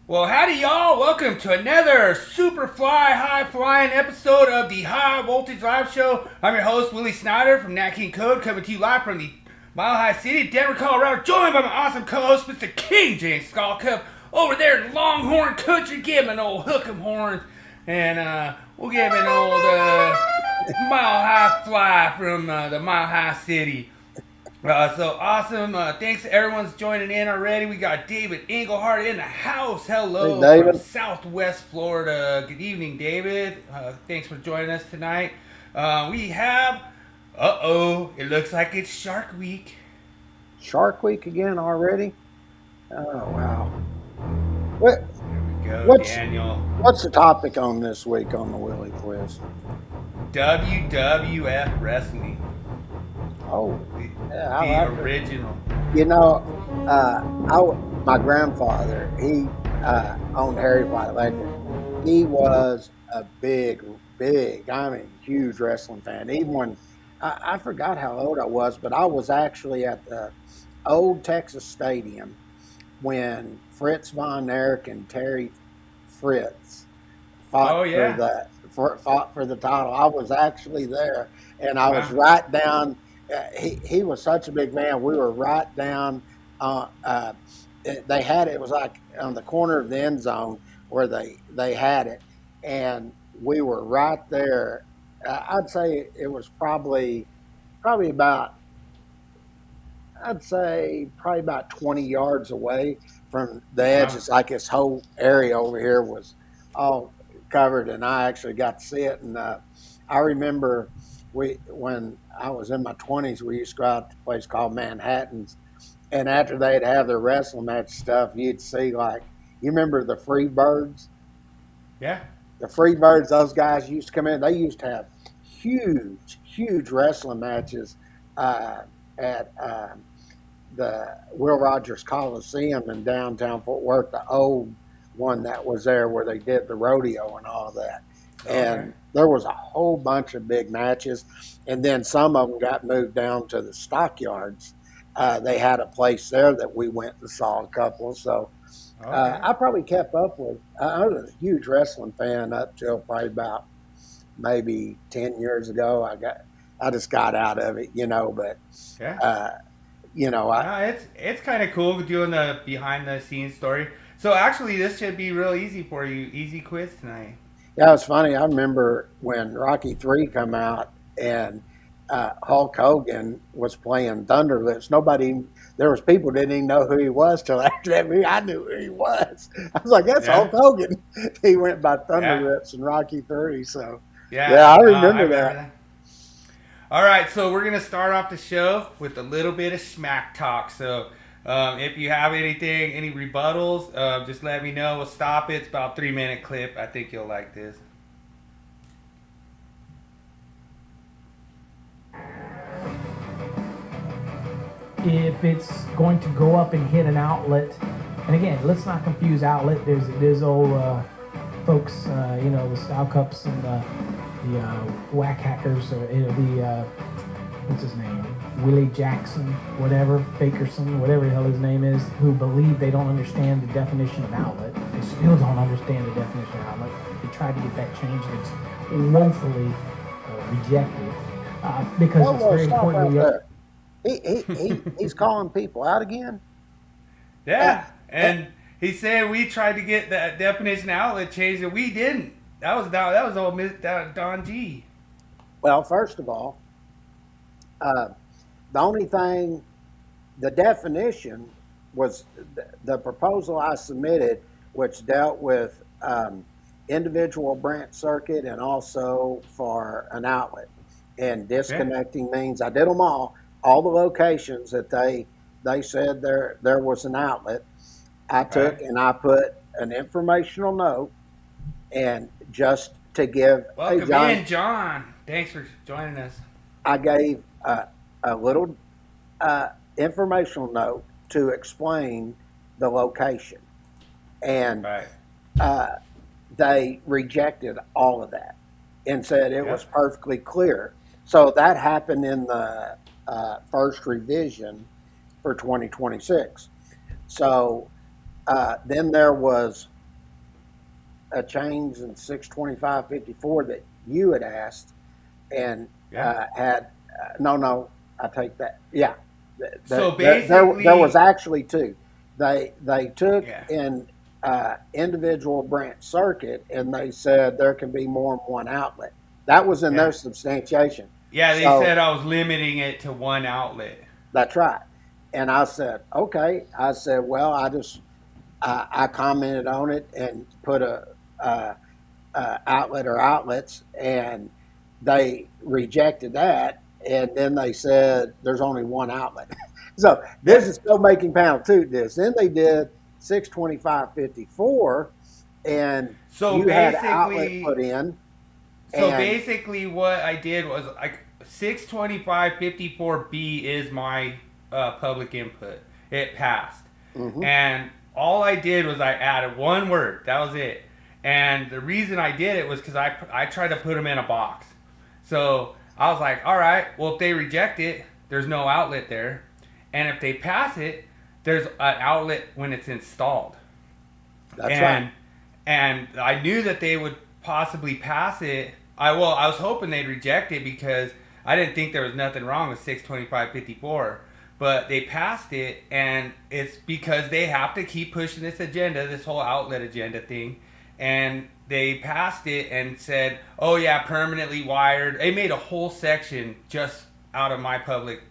Well, howdy, y'all. Welcome to another super high flying episode of the High Voltage Live Show. I'm your host, Willie Snyder from NEC Code, coming to you live from the Mile High City, Denver, Colorado, joined by my awesome co host, Mr. King James Skullcup, over there in Longhorn Country. Give him an old hook 'em horns, and we'll give him an old Mile High Fly from the Mile High City. So awesome. Thanks to everyone's joining in already. We got David Englehart in the house. Hey, Hello from David. Southwest Florida. Good evening, David. Thanks for joining us tonight. We have, it looks like it's Shark Week. Shark Week again already? Oh wow. What There we go, what's Daniel. what's the topic on this week on the Willie Quiz? WWF Wrestling. Oh, The, yeah, I the like it. original. You know, my grandfather, he owned Harry White Electric. He was a I mean, huge wrestling fan. Even when I forgot how old I was, but I was actually at the old Texas Stadium when Fritz von Erich and Terry Fritz Oh, fought yeah. fought for the title. I was actually there, and I was Wow. right down. He was such a big man. We were right down. Uh, uh, they had it. It was like on the corner of the end zone where they had it, and we were right there. I'd say it was probably about I'd say probably about 20 yards away from the edge. Wow. It's like this whole area over here was all covered, and I actually got to see it. And I remember when I was in my 20s, we used to go out to a place called Manhattan's, and after they'd have their wrestling match stuff, you'd see like you remember the Freebirds. Yeah. The Freebirds, those guys used to come in. They used to have huge wrestling matches uh, at the Will Rogers Coliseum in downtown Fort Worth, the old one that was there where they did the rodeo and all that. Okay. And there was a whole bunch of big matches, and then some of them got moved down to the stockyards. They had a place there that we went and saw a couple. So Okay. I probably kept up with. I was a huge wrestling fan up till probably about maybe 10 years ago. I just got out of it, but Yeah. uh, I No, it's kind of cool doing the behind the scenes story. So actually, this should be real easy for you. Easy quiz tonight. Yeah, it's funny. I remember when Rocky 3 come out and Hulk Hogan was playing Thunderlips. There was people didn't even know who he was till after that movie. I knew who he was. I was like, "That's Yeah, Hulk Hogan." He went by yeah, Thunderlips in Rocky 3. So, yeah, yeah. I I remember remember that. that. All right, so we're gonna start off the show with a little bit of smack talk. So, if you have any rebuttals, just let me know. We'll stop it. It's about 3 minute clip. I think you'll like this. If it's going to go up and hit an outlet, and again, let's not confuse outlet. There's old folks, the style cups and the whack hackers, or what's his name, Willie Jackson, whatever, Fakerson, whatever the hell his name is, who believe they don't understand the definition of outlet. They still don't understand the definition of outlet. They tried to get that changed. It's woefully rejected because Whoa, it's whoa, very stop important. right there. He's calling people out again. Uh, Yeah, uh, and he said we tried to get that definition outlet changed, and we didn't. That was old Miss Don G. well, first of all, uh, the only thing the definition was the proposal I submitted, which dealt with individual branch circuit and also for an outlet. And Yeah. disconnecting means I did them all the locations that they said there was an outlet. I Right. took and I put an informational note and just to give, hey Welcome John, in, John. Thanks for joining us. I gave a little informational note to explain the location, and Right. uh, they rejected all of that and said it was Yep. perfectly clear. So that happened in the first revision for 2026. So then there was a change in 62554 that you had asked, and had no, I take that. Yeah. So there basically, was actually two. They took yeah. in individual branch circuit, and they said there can be more than one outlet. That was in their substantiation. Yeah, they So said I was limiting it to one outlet. that's right. And I said, okay. I said, well, I commented on it and put a outlet or outlets, and they rejected that. And then they said there's only one outlet. So this is still making panel two this. Then they did 62554, and So you had an outlet basically, put in. so And basically, what I did was like 62554B is my public input. It passed, and all I did was I added one word. That was it. And the reason I did it was because I tried to put them in a box. So I was like, all right, well, if they reject it, there's no outlet there. And if they pass it, there's an outlet when it's installed. that's right. And I knew that they would possibly pass it. I was hoping they'd reject it because I didn't think there was nothing wrong with 62554. But they passed it, and it's because they have to keep pushing this agenda, this whole outlet agenda thing. And they passed it and said, oh yeah, permanently wired. They made a whole section just out of my public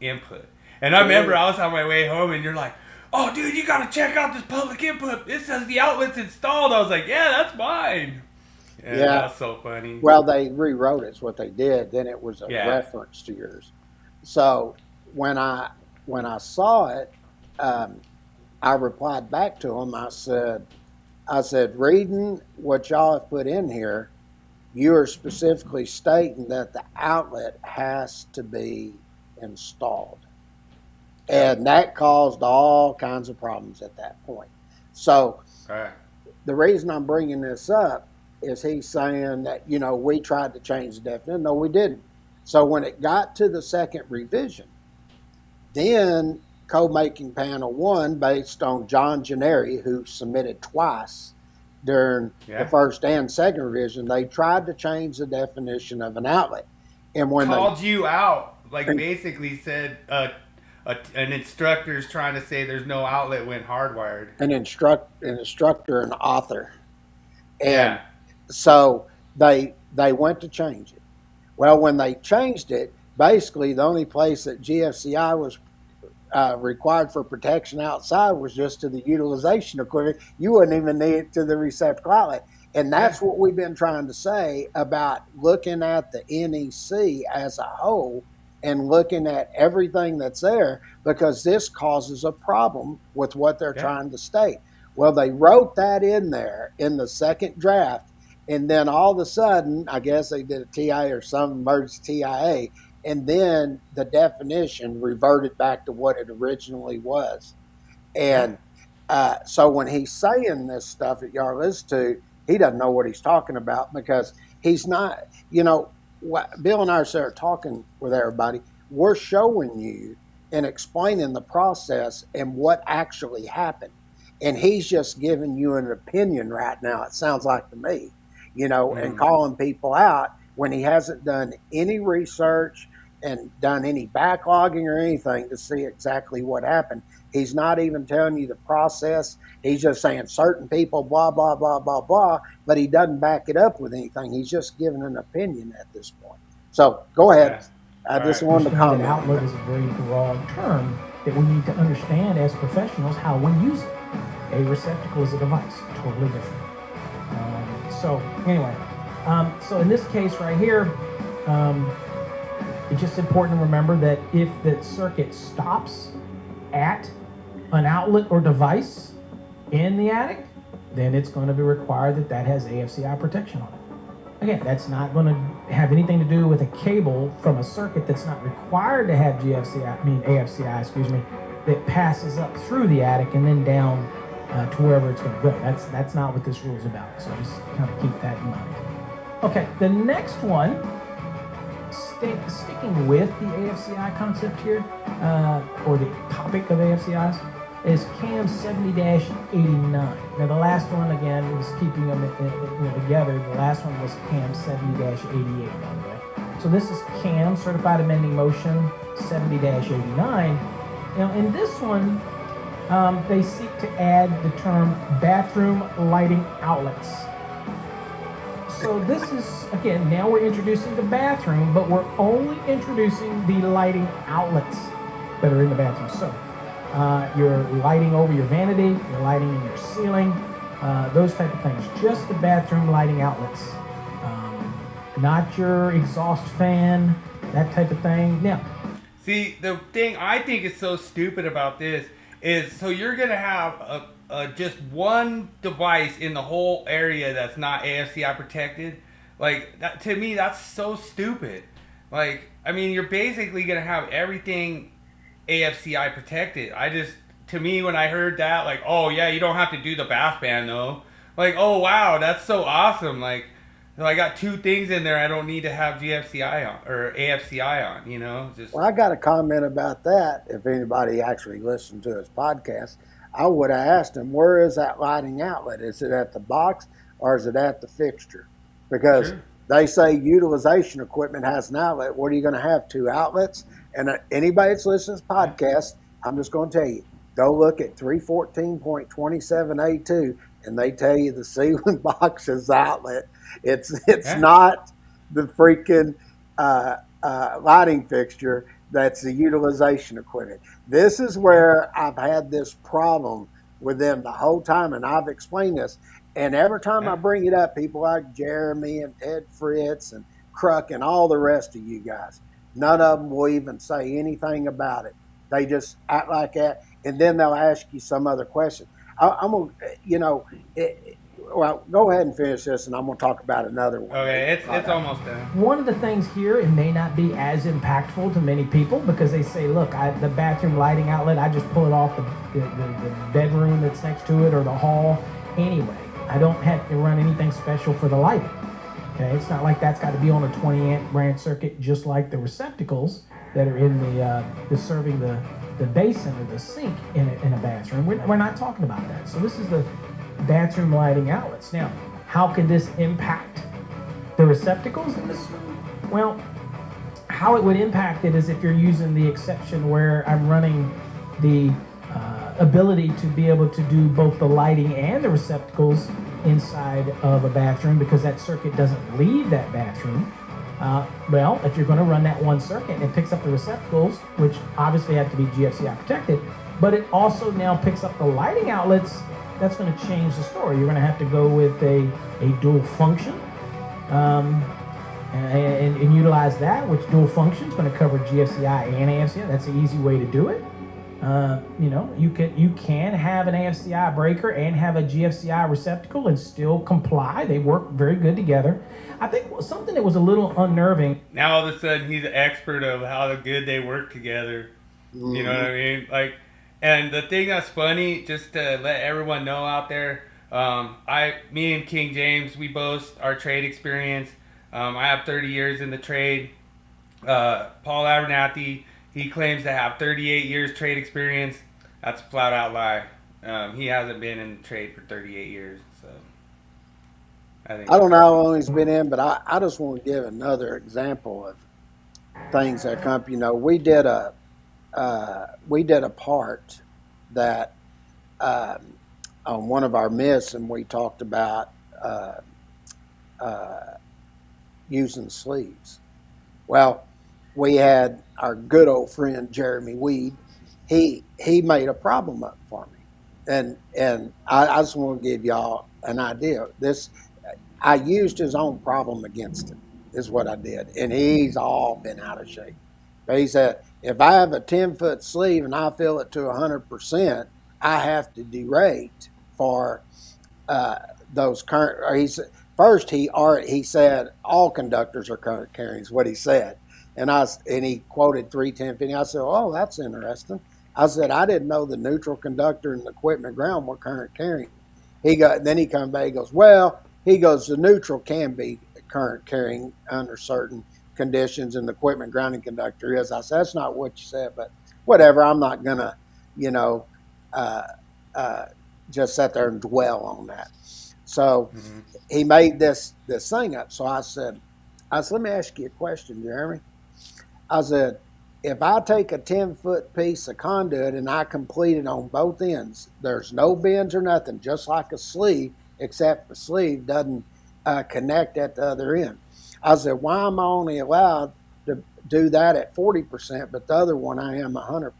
input. And I remember I was on my way home, and you're like, oh dude, you gotta check out this public input. It says the outlet's installed. I was like, yeah, that's mine. And Yeah. that's so funny. Well, they rewrote it. It's what they did. Then it was a reference to yours. So when I saw it, I replied back to them. I said, reading what y'all have put in here, you are specifically stating that the outlet has to be installed. And that caused all kinds of problems at that point. So the reason I'm bringing this up is he's saying that, we tried to change the definition. No, we didn't. So when it got to the second revision, then code-making panel one, based on John Gennari, who submitted twice during the first and second revision, they tried to change the definition of an outlet. And when called you out, like basically said an instructor is trying to say there's no outlet when hardwired. An instructor, an author. And so they went to change it. Well, when they changed it, basically the only place that GFCI was required for protection outside was just to the utilization equipment. You wouldn't even need it to the receptacle outlet. And that's what we've been trying to say about looking at the NEC as a whole and looking at everything that's there, because this causes a problem with what they're trying to state. Well, they wrote that in there in the second draft, and then all of a sudden, I guess they did a TIA or some emergency TIA, and then the definition reverted back to what it originally was. And so when he's saying this stuff that y'all listen to, he doesn't know what he's talking about, because he's not, Bill and I are talking with everybody. We're showing you and explaining the process and what actually happened. And he's just giving you an opinion right now, it sounds like to me, and calling people out when he hasn't done any research and done any backlogging or anything to see exactly what happened. He's not even telling you the process. He's just saying certain people, blah, blah, blah, blah, blah, but he doesn't back it up with anything. He's just giving an opinion at this point. So go ahead. I just wanted to comment. An outlet is a very broad term that we need to understand as professionals how we use it. A receptacle is a device, totally different. So anyway, so in this case right here, it's just important to remember that if the circuit stops at an outlet or device in the attic, then it's going to be required that has AFCI protection on it. Again, that's not going to have anything to do with a cable from a circuit that's not required to have AFCI, that passes up through the attic and then down to wherever it's going to go. That's not what this rule is about. So just kind of keep that in mind. Okay, the next one, sticking with the AFCI concept here, or the topic of AFCIs, is CAM 70-89. Now the last one, again, was keeping them together. The last one was CAM 70-88, by the way. So this is CAM, Certified Amending Motion 70-89. Now in this one, they seek to add the term bathroom lighting outlets. So this is, again, now we're introducing the bathroom, but we're only introducing the lighting outlets that are in the bathroom. So you're lighting over your vanity, you're lighting in your ceiling, those type of things. Just the bathroom lighting outlets. Not your exhaust fan, that type of thing. Now, see, the thing I think is so stupid about this is, so you're going to have just one device in the whole area that's not AFCI protected. Like, that, to me, that's so stupid. Like, I mean, you're basically going to have everything AFCI protected. To me, when I heard that, like, oh, yeah, you don't have to do the bath ban, though. Like, oh, wow, that's so awesome. Like, I got two things in there I don't need to have GFCI on, or AFCI on, you know? Well, I got a comment about that. If anybody actually listened to his podcast, I would have asked him, where is that lighting outlet? Is it at the box or is it at the fixture? Because they say utilization equipment has an outlet. What are you going to have, two outlets? And anybody that's listening to this podcast, I'm just going to tell you, go look at 314.27A2, and they tell you the ceiling box is outlet. It's not the freaking lighting fixture. That's the utilization equipment. This is where I've had this problem with them the whole time, and I've explained this. And every time I bring it up, people like Jeremy and Ted Fritz and Cruck and all the rest of you guys, none of them will even say anything about it. They just act like that, and then they'll ask you some other question. I'm going to, well, go ahead and finish this, and I'm going to talk about another one. Okay, it's almost done. One of the things here, it may not be as impactful to many people because they say, look, the bathroom lighting outlet, I just pull it off the bedroom that's next to it or the hall anyway. I don't have to run anything special for the lighting. Okay, it's not like that's got to be on a 20 amp branch circuit, just like the receptacles that are in the serving the basin or the sink in a bathroom. We're not talking about that. So this is the bathroom lighting outlets. Now, how can this impact the receptacles in this room? Well, how it would impact it is if you're using the exception where I'm running the ability to be able to do both the lighting and the receptacles inside of a bathroom because that circuit doesn't leave that bathroom. Well, if you're going to run that one circuit, it picks up the receptacles, which obviously have to be GFCI protected, but it also now picks up the lighting outlets. That's going to change the story. You're going to have to go with a dual function and utilize that, which dual function is going to cover GFCI and AFCI. That's the easy way to do it. You can have an AFCI breaker and have a GFCI receptacle and still comply. They work very good together. I think something that was a little unnerving. Now all of a sudden he's an expert of how good they work together. Mm-hmm. You know what I mean? Like, and the thing that's funny, just to let everyone know out there, me and King James, we boast our trade experience. I have 30 years in the trade. Paul Abernathy, he claims to have 38 years trade experience. That's a flat out lie. He hasn't been in trade for 38 years. So I don't know how long he's been in, but I just want to give another example of things that come. We did a part that on one of our myths, and we talked about using sleeves. Well, we had our good old friend Jeremy Weed. He made a problem up for me, and I just want to give y'all an idea. I used his own problem against him. Is what I did, and he's all been out of shape. But he said, if I have a 10-foot sleeve and I fill it to 100%, I have to derate for those current. Or he said all conductors are current carrying. Is what he said. And he quoted 31050. I said, oh, that's interesting. I said, I didn't know the neutral conductor and the equipment ground were current carrying. Then he come back, he goes, the neutral can be current carrying under certain conditions, and the equipment grounding conductor is. I said, that's not what you said, but whatever. I'm not gonna, just sit there and dwell on that. So Mm-hmm. he made this thing up. So I said, let me ask you a question, Jeremy. I said, if I take a 10-foot piece of conduit and I complete it on both ends, there's no bends or nothing, just like a sleeve, except the sleeve doesn't connect at the other end. I said, why am I only allowed to do that at 40%, but the other one I am 100%?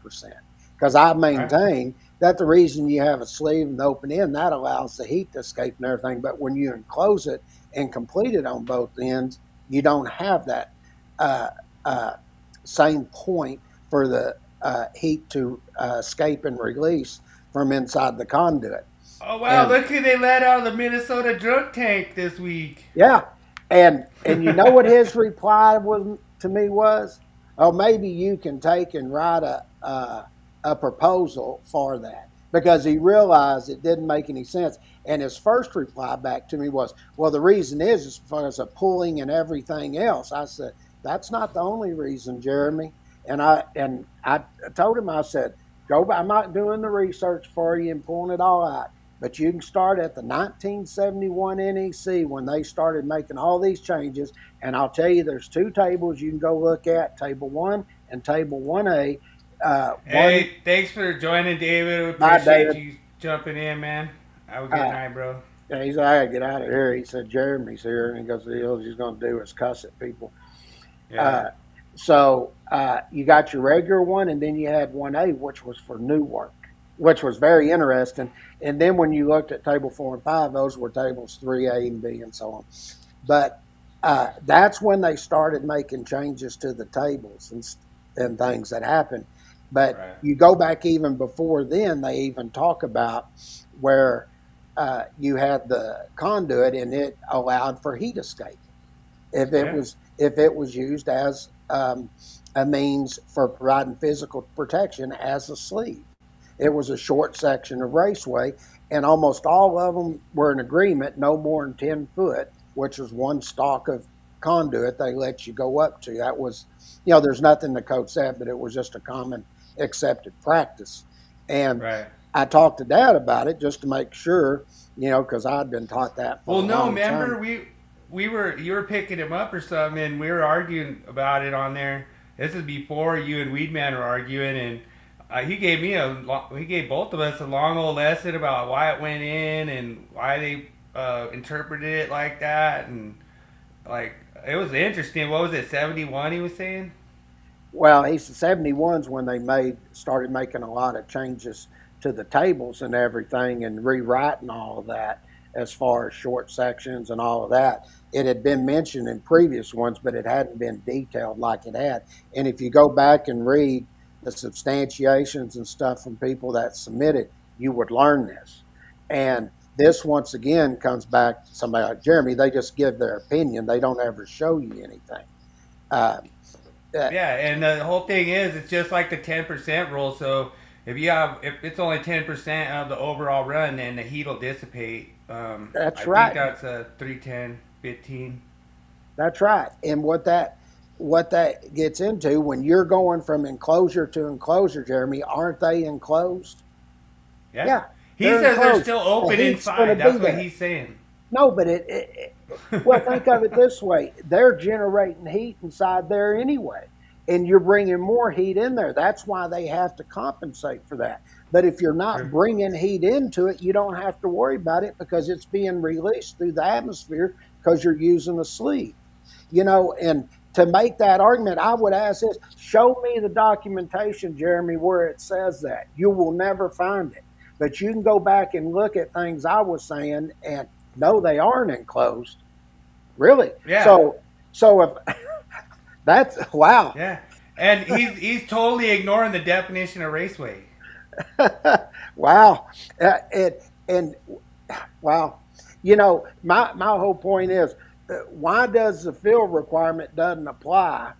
Because I maintain that the reason you have a sleeve and the open end, that allows the heat to escape and everything. But when you enclose it and complete it on both ends, you don't have that uh, uh, same point for the heat to escape and release from inside the conduit. Oh wow! And Look who they let out of the Minnesota drunk tank this week. yeah, and you know what his reply was to me was, oh, maybe you can take and write a proposal for that, because he realized it didn't make any sense. And his first reply back to me was, well, the reason is because of pulling and everything else. I said, that's not the only reason, Jeremy. And I told him, I said, go. I'm not doing the research for you and pulling it all out. But you can start at the 1971 NEC when they started making all these changes. And I'll tell you, there's two tables you can go look at, Table 1 and Table 1A. Hey, thanks for joining, David. We Bye, appreciate David. you jumping in, man. Have a good night, bro. Yeah, he said, I got to get out of here. He said, Jeremy's here. And he goes, all he's going to do is cuss at people. Yeah. So you got your regular one, and then you had 1A, which was for new work, which was very interesting. And then when you looked at Table 4 and 5, those were tables 3A and B and so on. But that's when they started making changes to the tables and things that happened. But you go back even before then, they even talk about where you had the conduit and it allowed for heat escape if it was used as a means for providing physical protection as a sleeve. It was a short section of raceway, and almost all of them were in agreement, no more than 10 foot, which was one stalk of conduit they let you go up to. That was, there's nothing the code said, but it was just a common accepted practice. And I talked to Dad about it just to make sure, because I'd been taught that for a long time. Remember you were picking him up or something, and we were arguing about it on there. This is before you and Weedman were arguing, and he gave both of us a long old lesson about why it went in and why they interpreted it like that, and like it was interesting. What was it, 71? He was saying. Well, he's 71's when they started making a lot of changes to the tables and everything, and rewriting all of that as far as short sections and all of that. It had been mentioned in previous ones, but it hadn't been detailed like it had. And if you go back and read the substantiations and stuff from people that submitted, you would learn this. And this, once again, comes back to somebody like Jeremy. They just give their opinion. They don't ever show you anything. Yeah, and the whole thing is, it's just like the 10% rule. So if it's only 10% of the overall run, then the heat will dissipate. That's right. I think that's a 310, 15. That's right. And what that gets into, when you're going from enclosure to enclosure, Jeremy, aren't they enclosed? Yeah. He says enclosed. They're still open inside. That's what he's saying. No, but well, think of it this way. They're generating heat inside there anyway, and you're bringing more heat in there. That's why they have to compensate for that. But if you're not bringing heat into it, you don't have to worry about it, because it's being released through the atmosphere because you're using a sleeve. And to make that argument, I would ask this: show me the documentation, Jeremy, where it says that. You will never find it. But you can go back and look at things I was saying, and no, they aren't enclosed. Really? Yeah. So if that's wow. Yeah. And he's totally ignoring the definition of raceway. Wow. And wow. My whole point is, why does the fill requirement doesn't apply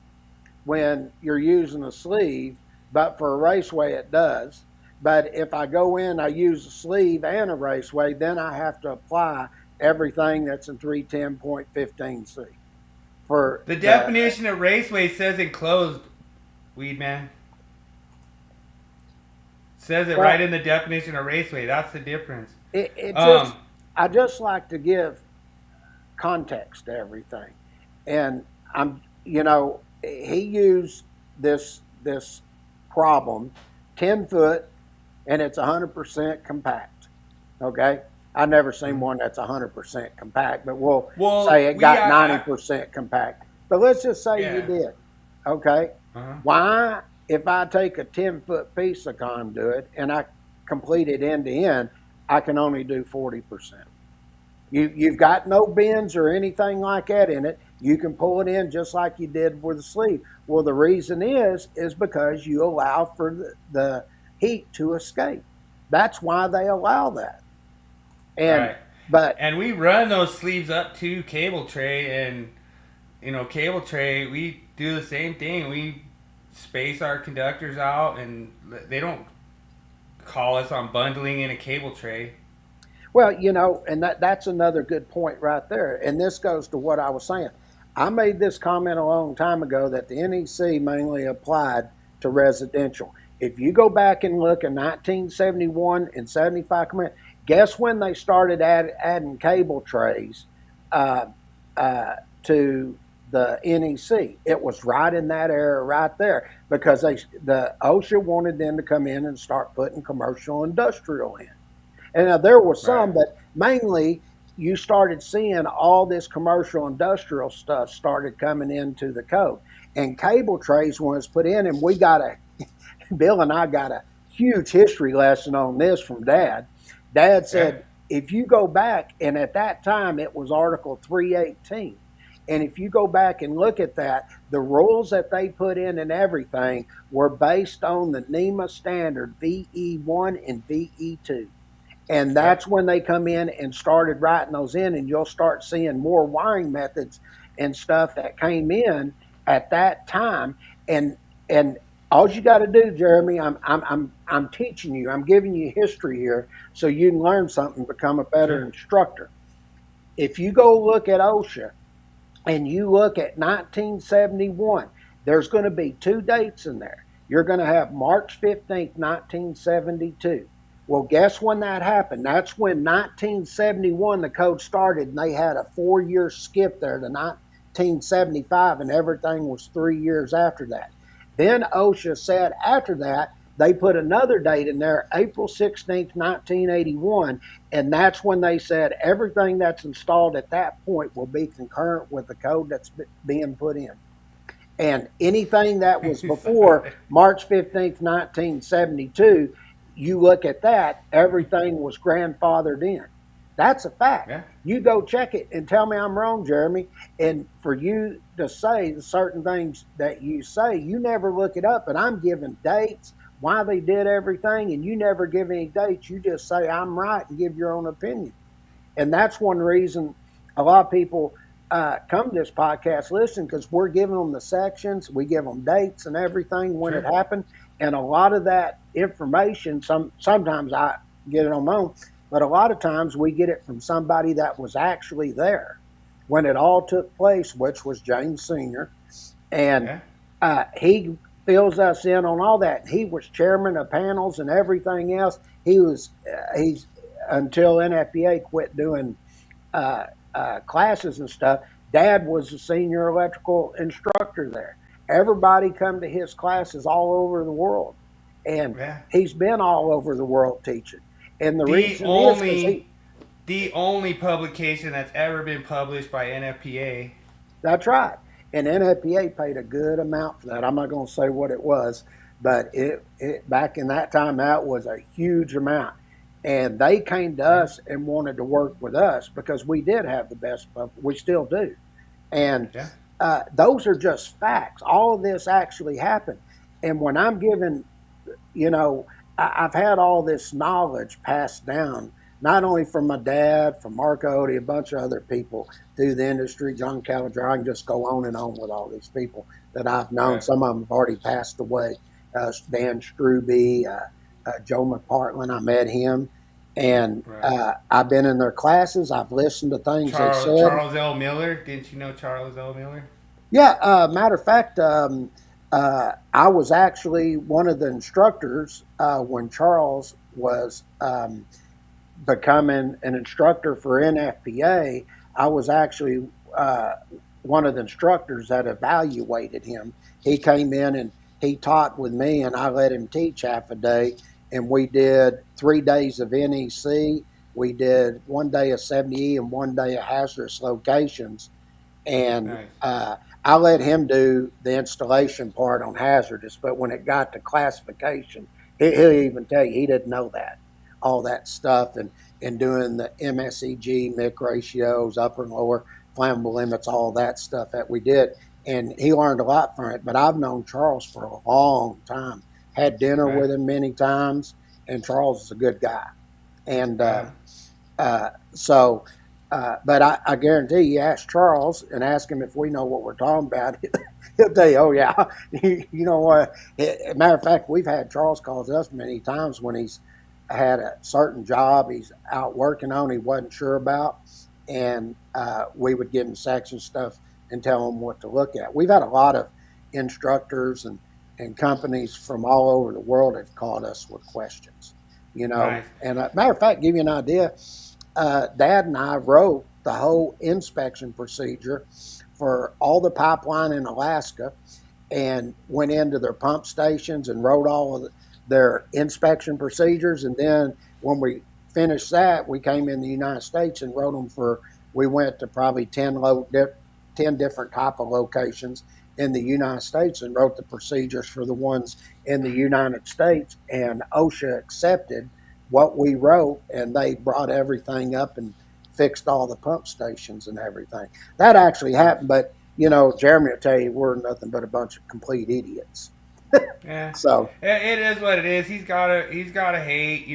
when you're using a sleeve, but for a raceway it does? But if I go in, I use a sleeve and a raceway, then I have to apply everything that's in 310.15C. For the definition of raceway says enclosed, Weedman. says it Well, right in the definition of raceway. That's the difference. I just like to give context to everything. And he used this problem, 10 foot, and it's 100% compact. Okay. I've never seen one that's 100% compact, but we'll say it got 90% compact. But let's just say you did. Okay. Why, if I take a 10-foot piece of conduit and I complete it end to end, I can only do 40%. You've got no bends or anything like that in it. You can pull it in just like you did with the sleeve. Well, the reason is because you allow for the heat to escape. That's why they allow that. And we run those sleeves up to cable tray, and cable tray, we do the same thing. We space our conductors out, and they don't call us on bundling in a cable tray. Well, and that's another good point right there. And this goes to what I was saying. I made this comment a long time ago that the NEC mainly applied to residential. If you go back and look at 1971 and 75, guess when they started adding cable trays to the NEC? It was right in that era right there, because the OSHA wanted them to come in and start putting commercial industrial in. And now there was some, but mainly you started seeing all this commercial industrial stuff started coming into the code. And cable trays was put in, and Bill and I got a huge history lesson on this from Dad. Dad said, if you go back, and at that time it was Article 318, and if you go back and look at that, the rules that they put in and everything were based on the NEMA standard VE1 and VE2. And that's when they come in and started writing those in, and you'll start seeing more wiring methods and stuff that came in at that time. And all you got to do, Jeremy, I'm teaching you, I'm giving you history here so you can learn something, become a better instructor. If you go look at OSHA and you look at 1971, there's going to be two dates in there. You're going to have March 15th, 1972. Well, guess when that happened? That's when 1971 the code started, and they had a 4-year skip there to 1975, and everything was 3 years after that. Then OSHA said after that, they put another date in there, April 16th, 1981, and that's when they said everything that's installed at that point will be concurrent with the code that's being put in. And anything that was before March 15th, 1972, you look at that, everything was grandfathered in. That's a fact. Yeah. You go check it and tell me I'm wrong, Jeremy. And for you to say the certain things that you say, you never look it up. And I'm giving dates, why they did everything, and you never give any dates. You just say I'm right and give your own opinion. And that's one reason a lot of people come to this podcast listening, because we're giving them the sections, we give them dates and everything when it happened. And a lot of that information, sometimes I get it on my own, but a lot of times we get it from somebody that was actually there when it all took place, which was James Sr. And he fills us in on all that. He was chairman of panels and everything else. He's until NFPA quit doing classes and stuff. Dad was the senior electrical instructor there. Everybody come to his classes all over the world, and he's been all over the world teaching. And the reason is the only publication that's ever been published by NFPA. That's right. And NFPA paid a good amount for that. I'm not going to say what it was, but it back in that time, that was a huge amount. And they came to us and wanted to work with us because we did have the best, we still do. And those are just facts. All of this actually happened. And when I'm giving, I've had all this knowledge passed down, not only from my dad, from Mark Odie, a bunch of other people through the industry, John Caliger. I can just go on and on with all these people that I've known. Right. Some of them have already passed away. Dan Struby, Joe McPartland, I met him. And I've been in their classes. I've listened to things they said. Charles L. Miller. Didn't you know Charles L. Miller? Yeah. Matter of fact, I was actually one of the instructors when Charles was becoming an instructor for NFPA. I was actually one of the instructors that evaluated him. He came in and he taught with me, and I let him teach half a day. And we did 3 days of NEC. We did 1 day of 70E and 1 day of hazardous locations. And Nice. I let him do the installation part on hazardous. But when it got to classification, he'll even tell you he didn't know that, all that stuff, and doing the MSEG, MIC ratios, upper and lower flammable limits, all that stuff that we did. And he learned a lot from it. But I've known Charles for a long time, had dinner Right. with him many times, and Charles is a good guy. And but I guarantee you ask Charles and ask him if we know what we're talking about. He'll tell you, oh, yeah. You know what? Matter of fact, we've had Charles calls us many times when he's had a certain job he's out working on he wasn't sure about. And we would give him section stuff and tell him what to look at. We've had a lot of instructors and companies from all over the world have called us with questions. Nice. And matter of fact, give you an idea, Dad and I wrote the whole inspection procedure for all the pipeline in Alaska and went into their pump stations and wrote all of their inspection procedures. And then when we finished that, we came in the United States and wrote them we went to probably 10 different type of locations in the United States and wrote the procedures for the ones in the United States. And OSHA accepted what we wrote, and they brought everything up and fixed all the pump stations and everything. That actually happened, but Jeremy will tell you we're nothing but a bunch of complete idiots. Yeah. So it is what it is. He's gotta hate.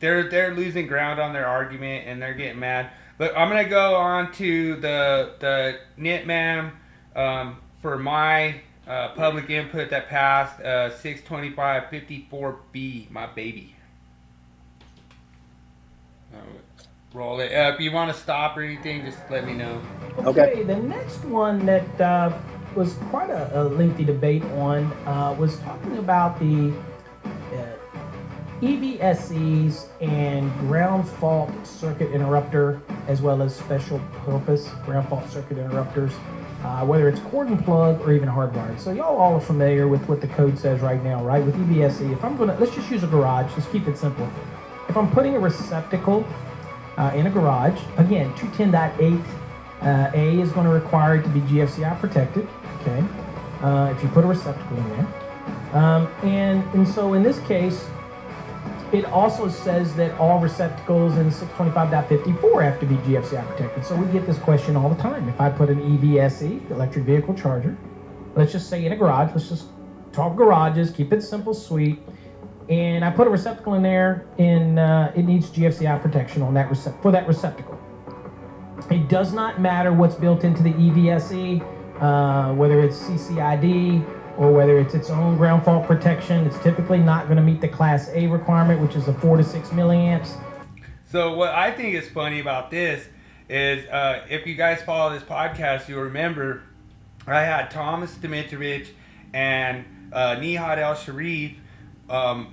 They're losing ground on their argument and they're getting mad. But I'm gonna go on to the NITMAM for my public input that passed 62554B, my baby. Roll it. If you want to stop or anything, just let me know. Okay. The next one that was quite a lengthy debate on was talking about the EVSEs and ground fault circuit interrupter, as well as special purpose ground fault circuit interrupters, whether it's cord and plug or even hardwired. So y'all all are familiar with what the code says right now, right? With EVSE, if I'm gonna, let's just use a garage, let's keep it simple. If I'm putting a receptacle in a garage, again, 210.8 A is going to require it to be GFCI protected, okay, if you put a receptacle in there. And so in this case, it also says that all receptacles in 625.54 have to be GFCI protected. So we get this question all the time. If I put an EVSE, electric vehicle charger, let's just say in a garage, let's just talk garages, keep it simple, sweet, and I put a receptacle in there, and it needs GFCI protection on that for that receptacle. It does not matter what's built into the EVSE, whether it's CCID or whether it's its own ground fault protection. It's typically not going to meet the Class A requirement, which is a 4 to 6 milliamps. So what I think is funny about this is if you guys follow this podcast, you'll remember I had Thomas Dimitrovich and Nihad El Sharif. I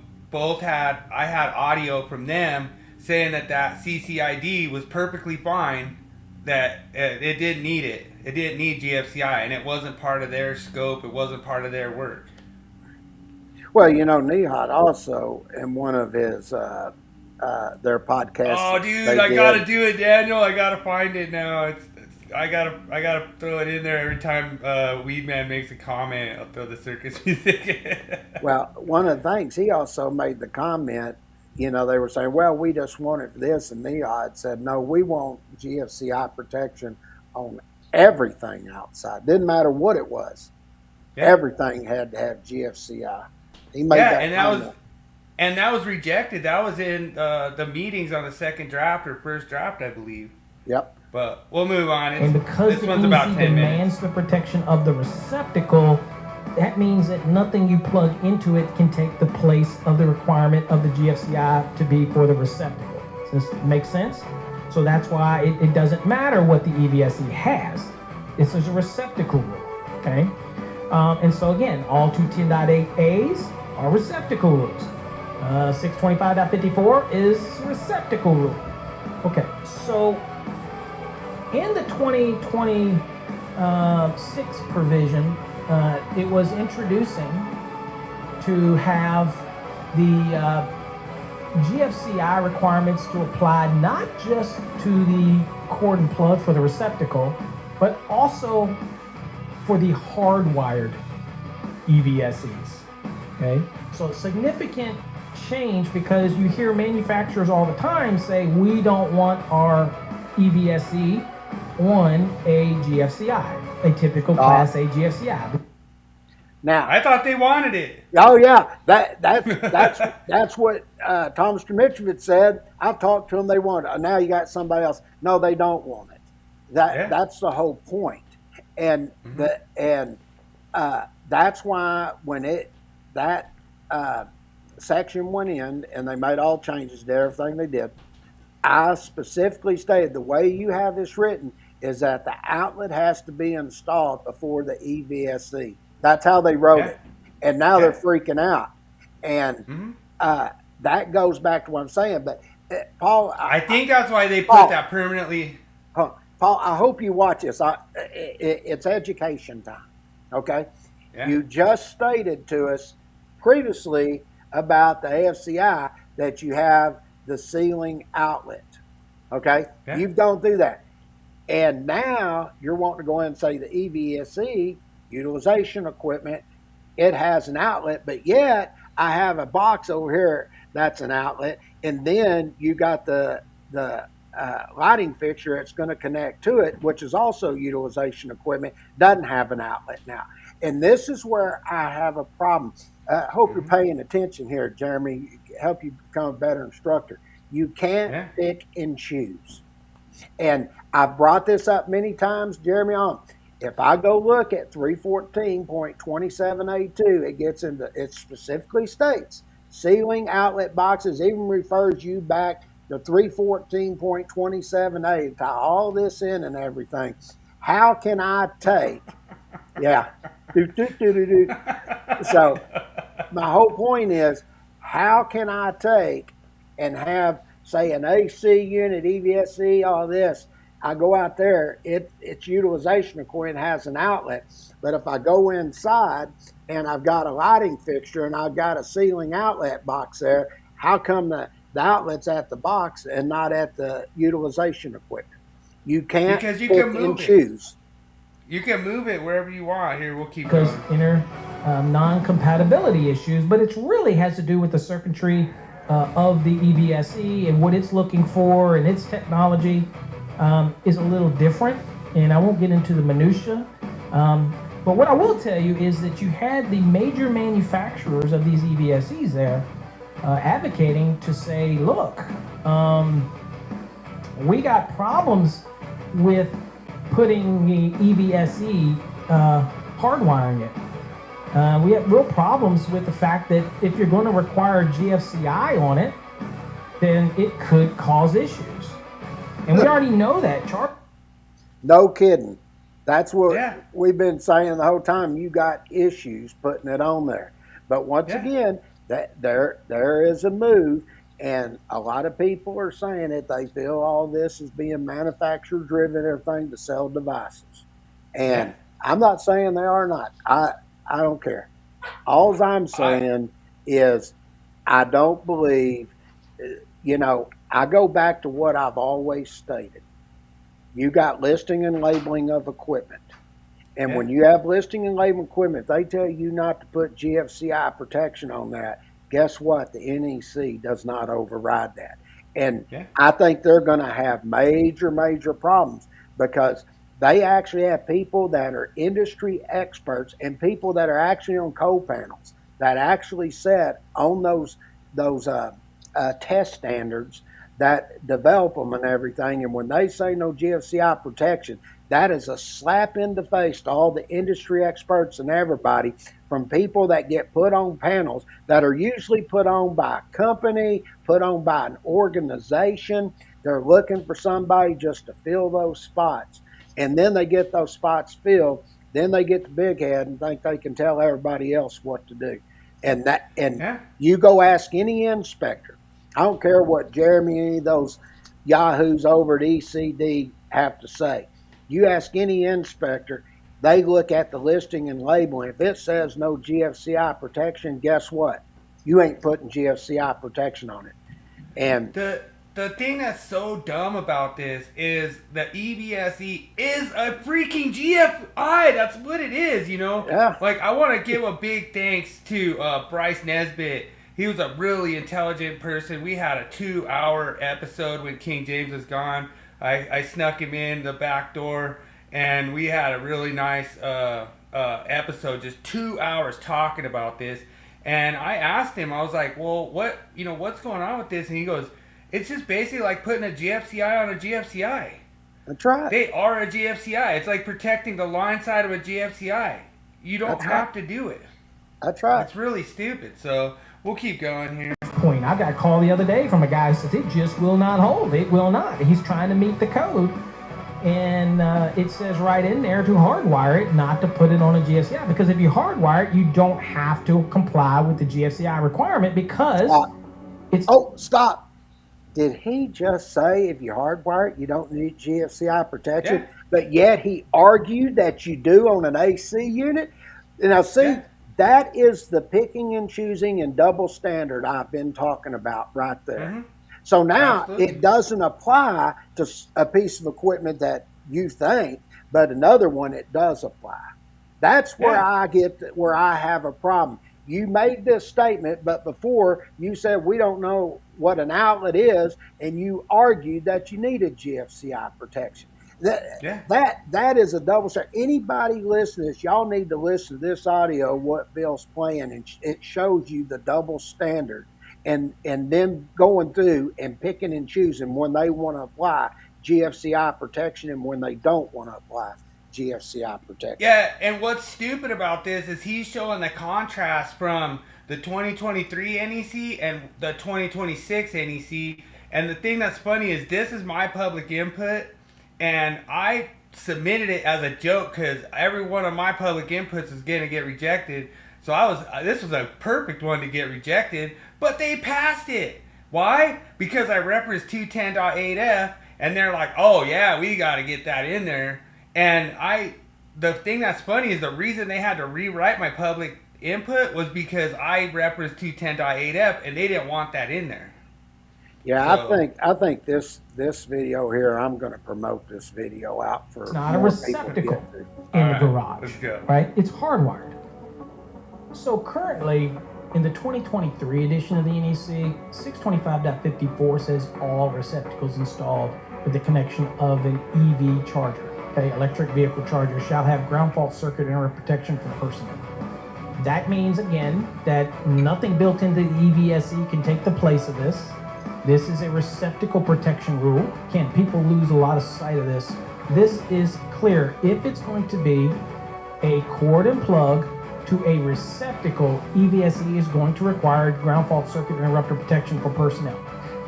had audio from them saying that CCID was perfectly fine, that it didn't need it. It didn't need GFCI, and it wasn't part of their scope. It wasn't part of their work. well, Nihad also in one of his their podcasts. Oh, dude, I gotta do it, Daniel. I gotta find it now. I gotta throw it in there every time Weedman makes a comment. I'll throw the circus music. Well, one of the things he also made the comment, they were saying, well, we just wanted this, and Nihad said, no, we want GFCI protection on everything outside. Didn't matter what it was. Yeah. Everything had to have GFCI. He made that comment. And that was rejected. That was in the meetings on the second draft or first draft, I believe. Yep. But we'll move on. And because this the one's about 10 demands the protection of the receptacle, that means that nothing you plug into it can take the place of the requirement of the GFCI to be for the receptacle. Does this make sense? So that's why it doesn't matter what the EVSE has. It's a receptacle rule, okay? And so again, all 210.8As are receptacle rules. 625.54 is receptacle rule. Okay, so in the 2026 provision, it was introducing to have the GFCI requirements to apply not just to the cord and plug for the receptacle, but also for the hardwired EVSEs. Okay, so significant change, because you hear manufacturers all the time say we don't want our EVSE on a GFCI, a typical Class A GFCI. Now, I thought they wanted it. oh yeah, that's what Thomas Dmitrevich said. I've talked to them; they want it. Now you got somebody else. No, they don't want it. That's the whole point, and that's why when that section went in and they made all changes to everything they did, I specifically stated the way you have this written is that the outlet has to be installed before the EVSE. That's how they wrote it. And now they're freaking out. And that goes back to what I'm saying. But Paul, I think that's why they put that permanently. Paul, I hope you watch this. It's education time. Okay? Yeah. You just stated to us previously about the AFCI that you have the ceiling outlet. Okay? Yeah. You don't do that. And now you're wanting to go in and say the EVSE, utilization equipment, it has an outlet, but yet I have a box over here that's an outlet, and then you got the lighting fixture that's going to connect to it, which is also utilization equipment, doesn't have an outlet now. And this is where I have a problem. I hope you're paying attention here, Jeremy, help you become a better instructor. You can't pick and choose. And I've brought this up many times, Jeremy, if I go look at 314.27A2, it specifically states ceiling outlet boxes, even refers you back to 314.27A, tie all this in and everything. How can I take, So my whole point is, how can I take and have, say, an AC unit, EVSE, all this, I go out there, its utilization equipment has an outlet, but if I go inside and I've got a lighting fixture and I've got a ceiling outlet box there, how come the outlet's at the box and not at the utilization equipment? You can't because you can move choose. You can move it wherever you want. Here, we'll keep because going. Inner non-compatibility issues, but it really has to do with the circuitry of the EVSE and what it's looking for, and its technology is a little different, and I won't get into the minutia. But what I will tell you is that you had the major manufacturers of these EVSEs there advocating to say, look, we got problems with putting the EVSE hardwiring it. We have real problems with the fact that if you're going to require GFCI on it, then it could cause issues. And we already know that, Char. No kidding. That's what we've been saying the whole time. You got issues putting it on there. But once again, that there is a move, and a lot of people are saying that they feel all this is being manufacturer driven, everything to sell devices. And I'm not saying they are not. I don't care. All I'm saying is I don't believe, I go back to what I've always stated. You got listing and labeling of equipment. And when you have listing and labeling equipment, they tell you not to put GFCI protection on that. Guess what? The NEC does not override that. And I think they're going to have major, major problems because they actually have people that are industry experts and people that are actually on code panels that actually set on those test standards that develop them and everything. And when they say no GFCI protection, that is a slap in the face to all the industry experts and everybody, from people that get put on panels that are usually put on by a company, put on by an organization. They're looking for somebody just to fill those spots. And then they get those spots filled, Then they get the big head and think they can tell everybody else what to do. And Yeah. you go ask any inspector. I don't care what Jeremy, any of those yahoos over at ECD have to say. You ask any inspector, they look at the listing and labeling. If it says no GFCI protection, guess what? You ain't putting GFCI protection on it. And the thing that's so dumb about this is that EVSE is a freaking GFI. That's what it is, you know? yeah, Like, I want to give a big thanks to Bryce Nesbitt. He was a really intelligent person. We had a 2-hour episode when King James was gone. I snuck him in the back door, and we had a really nice episode, just 2 hours talking about this. And I asked him, I was like, well, what's going on with this? And he goes, it's just basically like putting a GFCI on a GFCI. that's right. They are a GFCI. It's like protecting the line side of a GFCI. You don't That's have right. to do it. That's right. It's really stupid. So we'll keep going here. Point. I got a call the other day from a guy who says it just will not hold. It will not. He's trying to meet the code, and it says right in there to hardwire it, not to put it on a GFCI. Because if you hardwire it, you don't have to comply with the GFCI requirement because it's. Oh, stop. Did he just say if you hardwire it, you don't need GFCI protection? Yeah. But yet he argued that you do on an AC unit? Now, see, Yeah. that is the picking and choosing and double standard I've been talking about right there. Mhm. So now Absolutely. it doesn't apply to a piece of equipment that you think, but another one it does apply. That's where Yeah. where I have a problem. You made this statement, but before you said we don't know what an outlet is, and you argued that you needed GFCI protection. That is a double standard. Anybody listening to this, y'all need to listen to this audio, what Bill's playing, and it shows you the double standard. And them going through and picking and choosing when they want to apply GFCI protection and when they don't want to apply GFCI protection. Yeah, and what's stupid about this is he's showing the contrast from the 2023 NEC and the 2026 NEC. And the thing that's funny is this is my public input, and I submitted it as a joke because every one of my public inputs is going to get rejected. So this was a perfect one to get rejected, but they passed it. Why? Because I referenced 210.8F, and they're like, oh yeah, we got to get that in there. And the thing that's funny is the reason they had to rewrite my public input was because I referenced 210.8F, and they didn't want that in there. Yeah, So- I think this video here, I'm going to promote this video out for It's not a more people to receptacle get to. in All the right, garage, let's go. right? It's hardwired. So currently, in the 2023 edition of the NEC, 625.54 says all receptacles installed with the connection of an EV charger, okay, electric vehicle charger, shall have ground fault circuit interrupt protection for personnel. That means, again, that nothing built into the EVSE can take the place of this. This is a receptacle protection rule. Again, people lose a lot of sight of this. This is clear. If it's going to be a cord and plug to a receptacle, EVSE is going to require ground fault circuit interrupter protection for personnel.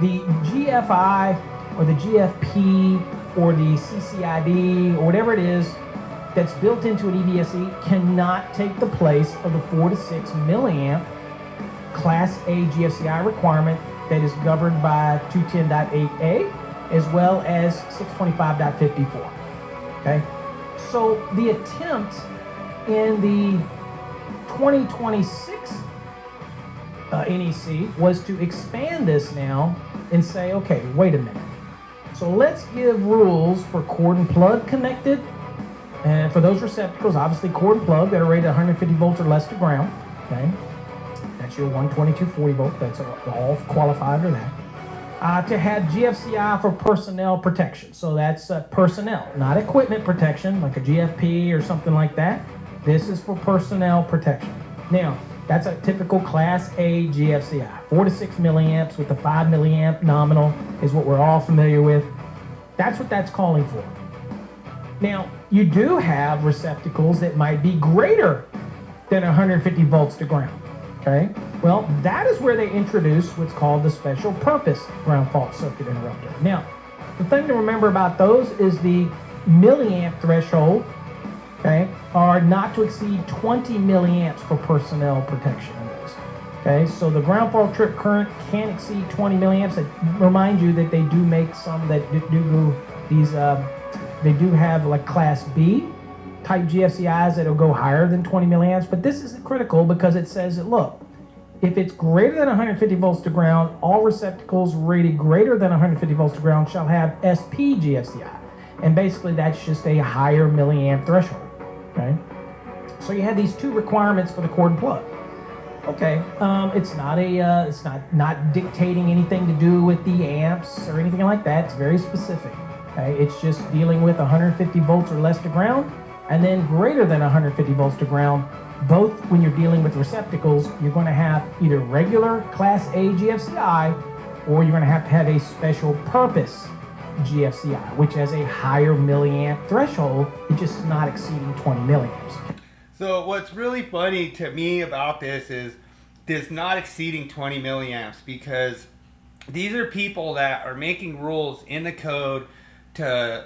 The GFI or the GFP or the CCID or whatever it is that's built into an EVSE cannot take the place of the 4 to 6 milliamp Class A GFCI requirement that is governed by 210.8A as well as 625.54. Okay, so the attempt in the 2026 NEC was to expand this now and say, okay, wait a minute. So let's give rules for cord and plug connected, and for those receptacles, obviously cord and plug that are rated 150 volts or less to ground. Okay, that's your 12240 volt. That's all qualified under that. To have GFCI for personnel protection. So that's personnel, not equipment protection like a GFP or something like that. This is for personnel protection. Now, that's a typical Class A GFCI. 4 to 6 milliamps with the 5 milliamp nominal is what we're all familiar with. That's what that's calling for. Now, you do have receptacles that might be greater than 150 volts to ground. Okay, well, that is where they introduce what's called the special purpose ground fault circuit interrupter. Now, the thing to remember about those is the milliamp threshold, okay, are not to exceed 20 milliamps for personnel protection in those. Okay, so the ground fault trip current can't exceed 20 milliamps. I remind you that they do make some that do these, they do have like class B type GFCIs that'll go higher than 20 milliamps, but this is critical because it says that, look, if it's greater than 150 volts to ground, all receptacles rated greater than 150 volts to ground shall have SP GFCI. And basically that's just a higher milliamp threshold, okay? So you have these two requirements for the cord plug. Okay, it's not dictating anything to do with the amps or anything like that. It's very specific, okay? It's just dealing with 150 volts or less to ground, and then greater than 150 volts to ground. Both when you're dealing with receptacles, you're going to have either regular Class A GFCI, or you're going to have a special purpose GFCI, which has a higher milliamp threshold. It's just not exceeding 20 milliamps. So what's really funny to me about this is this not exceeding 20 milliamps, because these are people that are making rules in the code to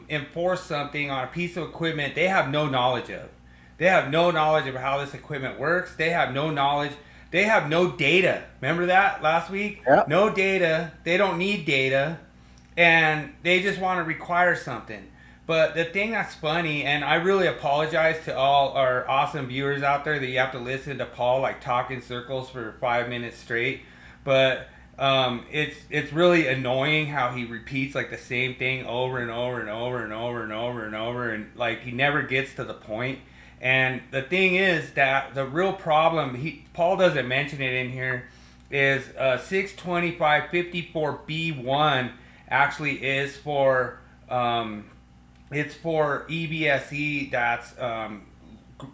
enforce something on a piece of equipment they have no knowledge of. They have no knowledge of how this equipment works. They have no knowledge. They have no data. Remember that last week? Yep. No data. They don't need data. And they just want to require something. But the thing that's funny, and I really apologize to all our awesome viewers out there that you have to listen to Paul like talk in circles for 5 minutes straight. But it's really annoying how he repeats like the same thing over and over and over and over and over and over, and like he never gets to the point. And the thing is that the real problem, Paul doesn't mention it in here, is 625.54B1 actually is for it's for EVSE that's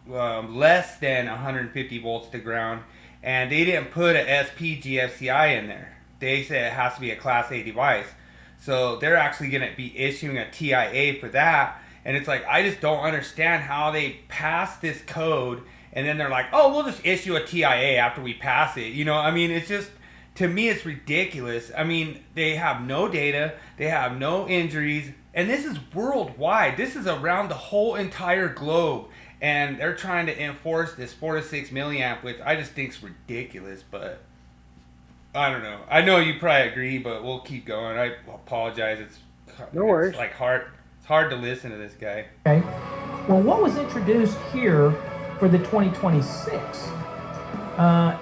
less than 150 volts to ground, and they didn't put a SPGFCI in there. They said it has to be a Class A device, so they're actually going to be issuing a TIA for that. And it's like, I just don't understand how they pass this code and then they're like, oh, we'll just issue a TIA after we pass it. You know, I mean, it's just, to me, it's ridiculous. I mean, they have no data, they have no injuries, and this is worldwide. This is around the whole entire globe. And they're trying to enforce this 4 to 6 milliamp, which I just think is ridiculous, but I don't know. I know you probably agree, but we'll keep going. I apologize. No worries. It's like hard to listen to this guy. Okay. Well, what was introduced here for the 2026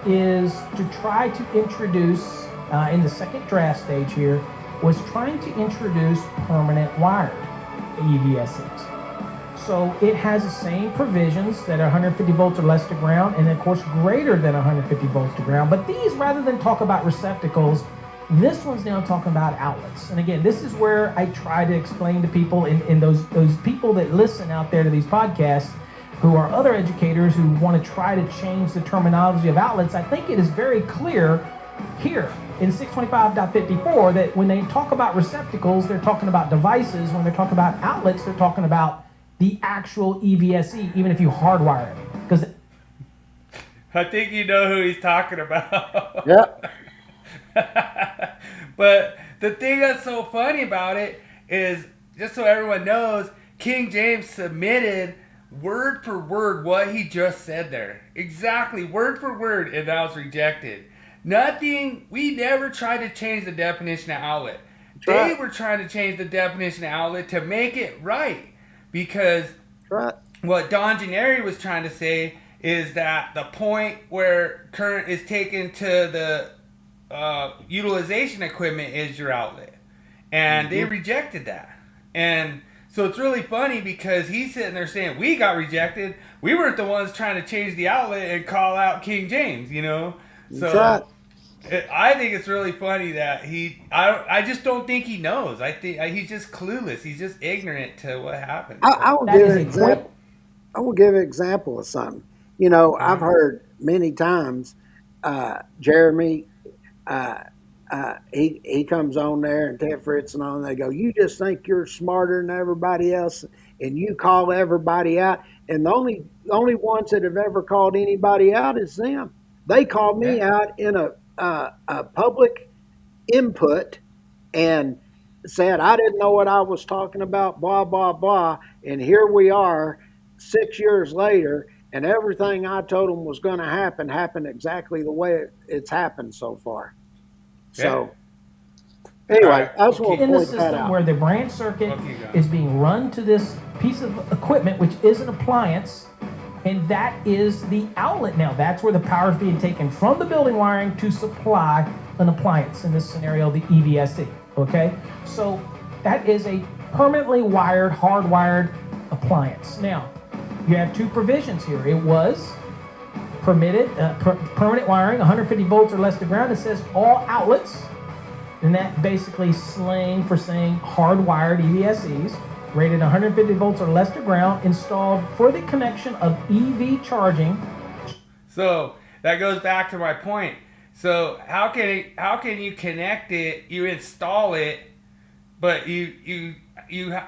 is to try to introduce, in the second draft stage here, was trying to introduce permanent wired EVSEs. So it has the same provisions that are 150 volts or less to ground, and of course greater than 150 volts to ground. But these, rather than talk about receptacles, this one's now talking about outlets. And again, this is where I try to explain to people, and those people that listen out there to these podcasts who are other educators who want to try to change the terminology of outlets. I think it is very clear here in 625.54 that when they talk about receptacles, they're talking about devices. When they're talking about outlets, they're talking about the actual EVSE, even if you hardwire it. Because I think you know who he's talking about. Yep. But the thing that's so funny about it is, just so everyone knows, King James submitted word for word what he just said there. Exactly, word for word, and that was rejected. Nothing, we never tried to change the definition of outlet. They were trying to change the definition of outlet to make it right. Because what Don Gennari was trying to say is that the point where current is taken to the utilization equipment is your outlet. And they rejected that. And so it's really funny because he's sitting there saying, we got rejected. We weren't the ones trying to change the outlet and call out King James, you know? So I think it's really funny that I just don't think he knows. I think he's just clueless. He's just ignorant to what happened. I will give an example. I will give an example of something. You know, I've heard many times Jeremy, he comes on there and Ted Fritz and on. They go, you just think you're smarter than everybody else, and you call everybody out. And the only ones that have ever called anybody out is them. They called me out in a public input and said I didn't know what I was talking about, blah blah blah. And here we are 6 years later, and everything I told them was going to happen happened exactly the way it's happened so far. So, anyway, I just want to in the point that system out. where the branch circuit is being run to this piece of equipment, which is an appliance, and that is the outlet now. That's where the power is being taken from the building wiring to supply an appliance, in this scenario, the EVSE, okay? So that is a permanently wired, hardwired appliance. Now, you have two provisions here. It was permitted, permanent wiring, 150 volts or less to ground. It says all outlets, and that basically slang for saying hardwired EVSEs, rated 150 volts or less to ground, installed for the connection of EV charging. So that goes back to my point. So how can you connect it? You install it, but you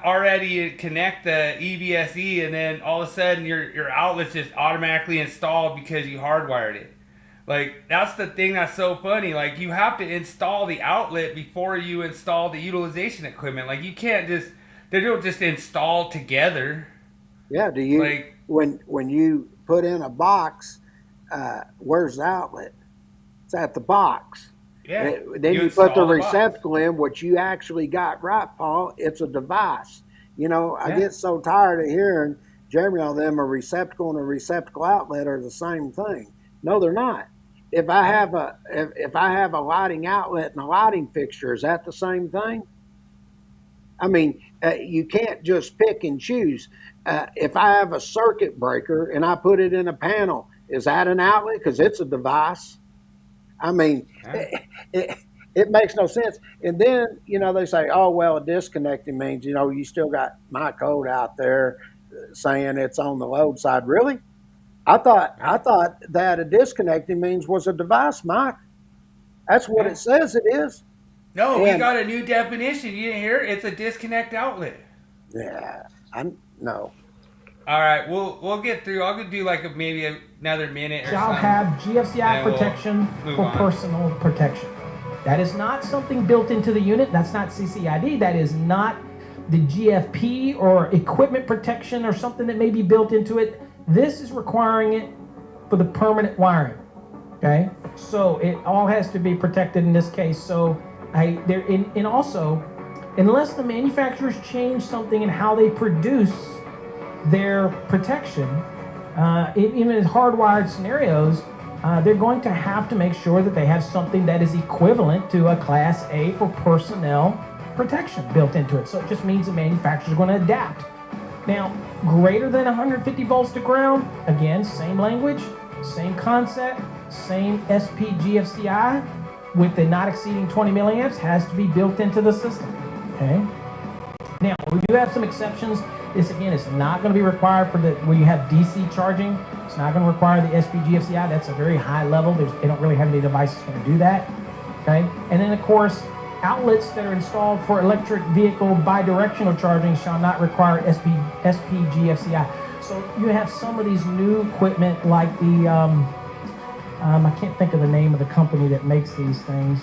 already connect the EVSE, and then all of a sudden your outlet's just automatically installed because you hardwired it. Like, that's the thing that's so funny. Like, you have to install the outlet before you install the utilization equipment. Like, you can't just, they don't just install together. Yeah, do you, like, when you put in a box, where's the outlet? It's at the box. Yeah. Then you put the receptacle in, what you actually got right, Paul. It's a device. You know, I get so tired of hearing Jeremy on them, a receptacle and a receptacle outlet are the same thing. No, they're not. If I have a lighting outlet and a lighting fixture, is that the same thing? I mean, you can't just pick and choose. If I have a circuit breaker and I put it in a panel, is that an outlet? Because it's a device. I mean, it makes no sense. And then, you know, they say, oh, well, a disconnecting means, you know, you still got my code out there saying it's on the load side. Really? I thought that a disconnecting means was a device, Mike. That's what it says it is. No, we got a new definition. You didn't hear it? It's a disconnect outlet. Yeah, no. All right, we'll get through. I'll do like maybe another minute or Shall something. have GFCI protection for personal protection. That is not something built into the unit. That's not CCID. That is not the GFP or equipment protection or something that may be built into it. This is requiring it for the permanent wiring. Okay, so it all has to be protected in this case. So and also, unless the manufacturers change something in how they produce their protection, even in hardwired scenarios, they're going to have to make sure that they have something that is equivalent to a Class A for personnel protection built into it. So it just means the manufacturer's going to adapt. Now, greater than 150 volts to ground, again, same language, same concept, same SPGFCI with the not exceeding 20 milliamps has to be built into the system. Okay. Now, we do have some exceptions. This, again, is not going to be required for when you have DC charging. It's not going to require the SPGFCI. That's a very high level. They don't really have any devices going to do that. Okay. And then, of course, outlets that are installed for electric vehicle bidirectional charging shall not require SPGFCI. So you have some of these new equipment like the, I can't think of the name of the company that makes these things,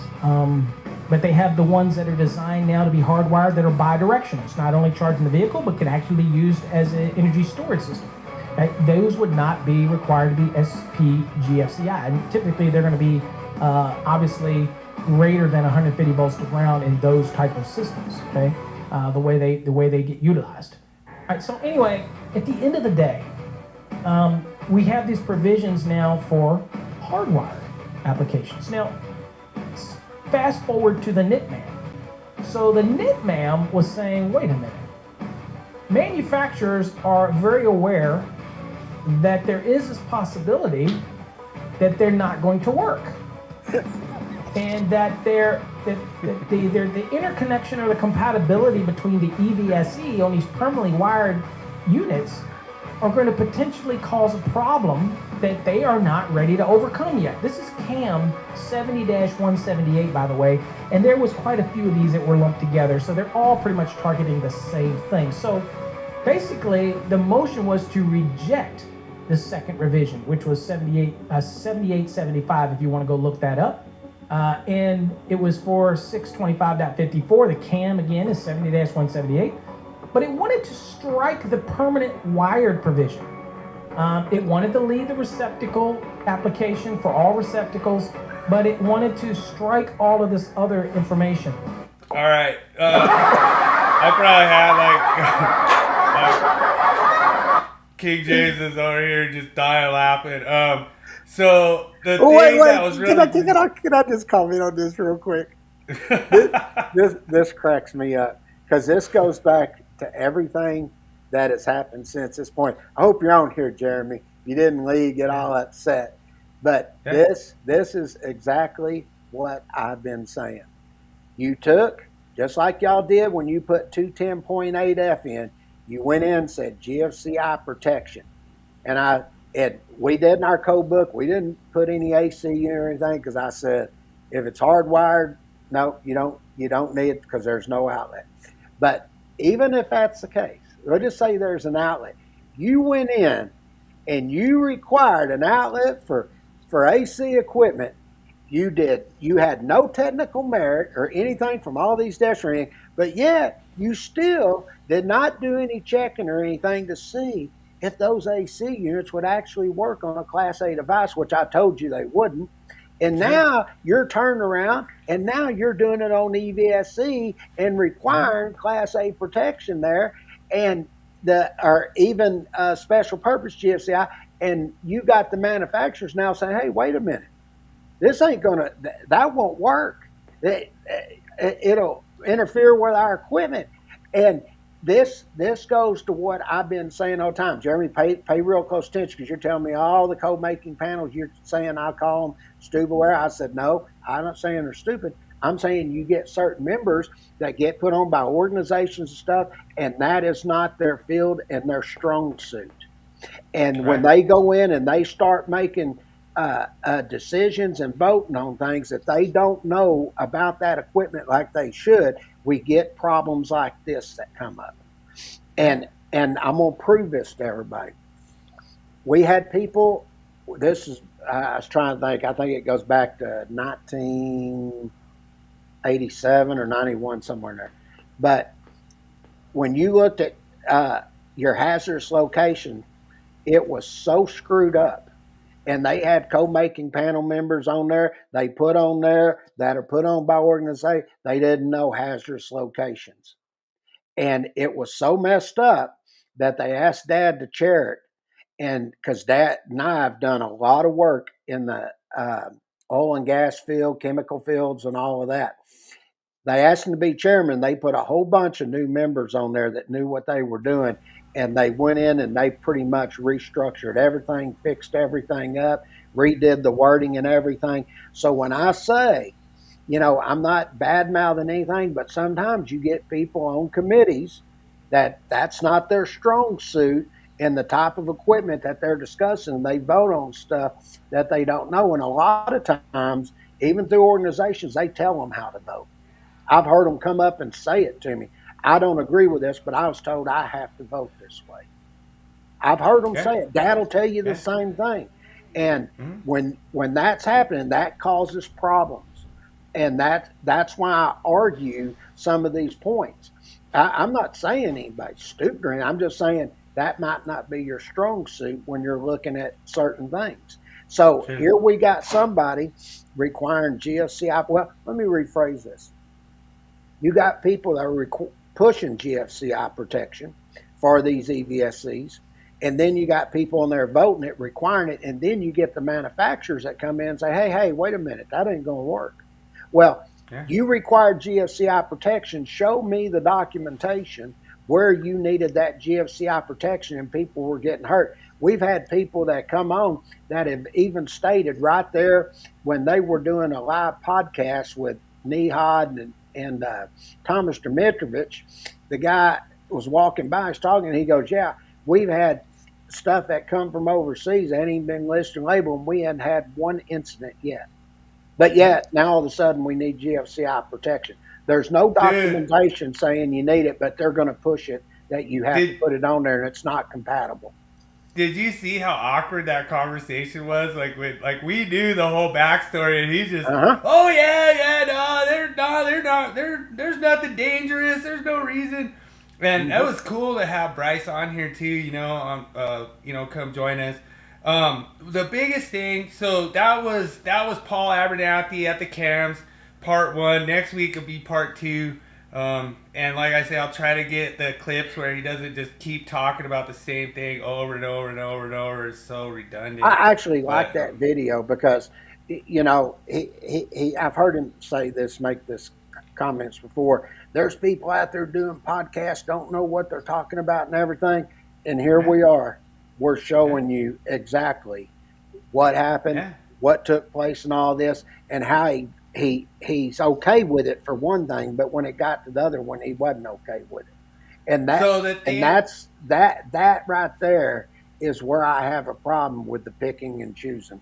but they have the ones that are designed now to be hardwired that are bidirectional. It's not only charging the vehicle, but can actually be used as an energy storage system. Okay? Those would not be required to be SPGFCI. And typically they're going to be obviously greater than 150 volts to ground in those type of systems. Okay, the way they get utilized. All right. So anyway, at the end of the day, we have these provisions now for hardwired applications. Now, fast forward to the NITMAM. So the NITMAM was saying, wait a minute. Manufacturers are very aware that there is this possibility that they're not going to work. And that the interconnection or the compatibility between the EVSE on these permanently wired units are going to potentially cause a problem that they are not ready to overcome yet. This is CAM 70-178, by the way, and there was quite a few of these that were lumped together, so they're all pretty much targeting the same thing. So basically, the motion was to reject the second revision, which was 7875, if you want to go look that up. And it was for 625.54. The CAM, again, is 70-178. but it wanted to strike the permanent wired provision. It wanted to leave the receptacle application for all receptacles, but it wanted to strike all of this other information. All right. I probably had like King James is over here just dying laughing. So the thing that was really can I just comment on this real quick? This cracks me up because this goes back to everything that has happened since this point. I hope you're on here, Jeremy. If you didn't leave, get all upset. But this is exactly what I've been saying. You took, just like y'all did when you put 210.8F in, you went in and said GFCI protection. And we did in our code book, we didn't put any AC or anything because I said, if it's hardwired, no, you don't need it because there's no outlet. But even if that's the case, let's just say there's an outlet. You went in and you required an outlet for AC equipment. You had no technical merit or anything from all these desk rings, but yet you still did not do any checking or anything to see if those AC units would actually work on a Class A device, which I told you they wouldn't. And now you're turning around and now you're doing it on EVSE and requiring Class A protection there, and or even special purpose GFCI, and you got the manufacturers now saying, hey, wait a minute. This ain't that won't work. It'll interfere with our equipment. And this goes to what I've been saying all the time. Jeremy, pay real close attention because you're telling me all the code making panels, you're saying I call them stupidware. I said, no, I'm not saying they're stupid. I'm saying you get certain members that get put on by organizations and stuff, and that is not their field and their strong suit. And when they go in and they start making decisions and voting on things that they don't know about that equipment like they should, we get problems like this that come up. And I'm going to prove this to everybody. We had people, I was trying to think, I think it goes back to 1987 or 91, somewhere in there. But when you looked at your hazardous location, it was so screwed up. And they had code-making panel members on there. They put on there that are put on by organizations. They didn't know hazardous locations. And it was so messed up that they asked Dad to chair it. And because Dad and I have done a lot of work in the oil and gas field, chemical fields, and all of that. They asked him to be chairman. They put a whole bunch of new members on there that knew what they were doing. And they went in and they pretty much restructured everything, fixed everything up, redid the wording and everything. So when I say, I'm not bad-mouthing anything, but sometimes you get people on committees that's not their strong suit and the type of equipment that they're discussing. They vote on stuff that they don't know. And a lot of times, even through organizations, they tell them how to vote. I've heard them come up and say it to me. I don't agree with this, but I was told I have to vote this way. I've heard them say it. Dad will tell you the same thing. And when that's happening, that causes problems. And that's why I argue some of these points. I'm not saying anybody's stupid or anything. I'm just saying that might not be your strong suit when you're looking at certain things. So here we got somebody requiring GFCI. Well, let me rephrase this. You got people that are pushing GFCI protection for these EVSCs, and then you got people in there voting it, requiring it, and then you get the manufacturers that come in and say, hey, wait a minute, that ain't going to work. Well, you required GFCI protection. Show me the documentation where you needed that GFCI protection and people were getting hurt. We've had people that come on that have even stated right there when they were doing a live podcast with Nihad and Thomas Dimitrovich. The guy was walking by, he's talking, and he goes, yeah, we've had stuff that come from overseas that ain't even been listed and labeled, and we hadn't had one incident yet. But yet, now all of a sudden, we need GFCI protection. There's no documentation saying you need it, but they're going to push it that you have to put it on there, and it's not compatible. Did you see how awkward that conversation was? Like we knew the whole backstory, and he's just, oh yeah, no, they're not, there's nothing dangerous, there's no reason. And that was cool to have Bryce on here too. Come join us. The biggest thing, so that was Paul Abernathy at the Cams, part 1. Next week will be part 2. And like I say, I'll try to get the clips where he doesn't just keep talking about the same thing over and over and over and over. It's so redundant. I actually like that video because, I've heard him make this comments before. There's people out there doing podcasts, don't know what they're talking about and everything. And here we are. We're showing you exactly what happened, what took place and all this, and how he's okay with it for one thing, but when it got to the other one, he wasn't okay with it. And that's right there is where I have a problem with the picking and choosing.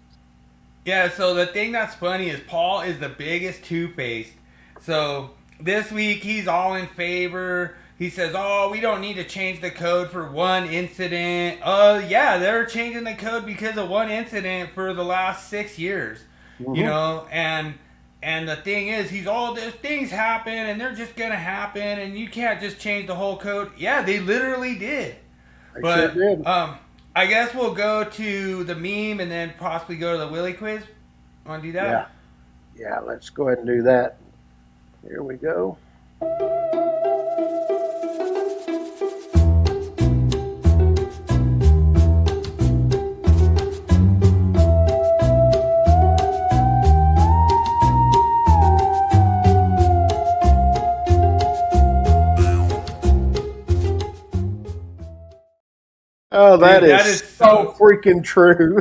Yeah, so the thing that's funny is Paul is the biggest two-faced. So this week he's all in favor. He says, oh, we don't need to change the code for one incident. Yeah, they're changing the code because of one incident for the last 6 years. Mm-hmm. And the thing is, these things happen and they're just going to happen and you can't just change the whole code. Yeah, they literally did. Sure did. I guess we'll go to the meme and then possibly go to the Willie Quiz. Want to do that? Yeah, let's go ahead and do that. Here we go. Oh, that is so freaking true.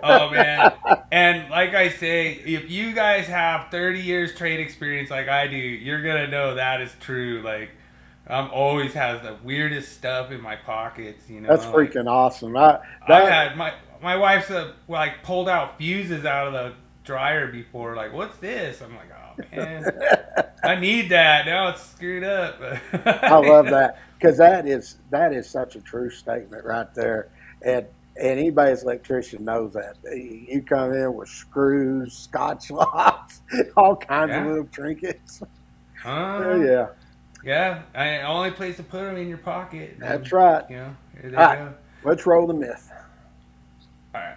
Oh, man. And like I say, if you guys have 30 years trade experience like I do, you're going to know that is true. Like, I'm always has the weirdest stuff in my pockets, That's freaking awesome. I had my wife's pulled out fuses out of the dryer before. Like, what's this? I'm like, oh, man. I need that. Now it's screwed up. I love that. Because that is such a true statement right there, and anybody's electrician knows that. You come in with screws, Scotch locks, all kinds of little trinkets. Yeah. The only place to put them in your pocket. That's right. Here they go. Let's roll the myth. All right.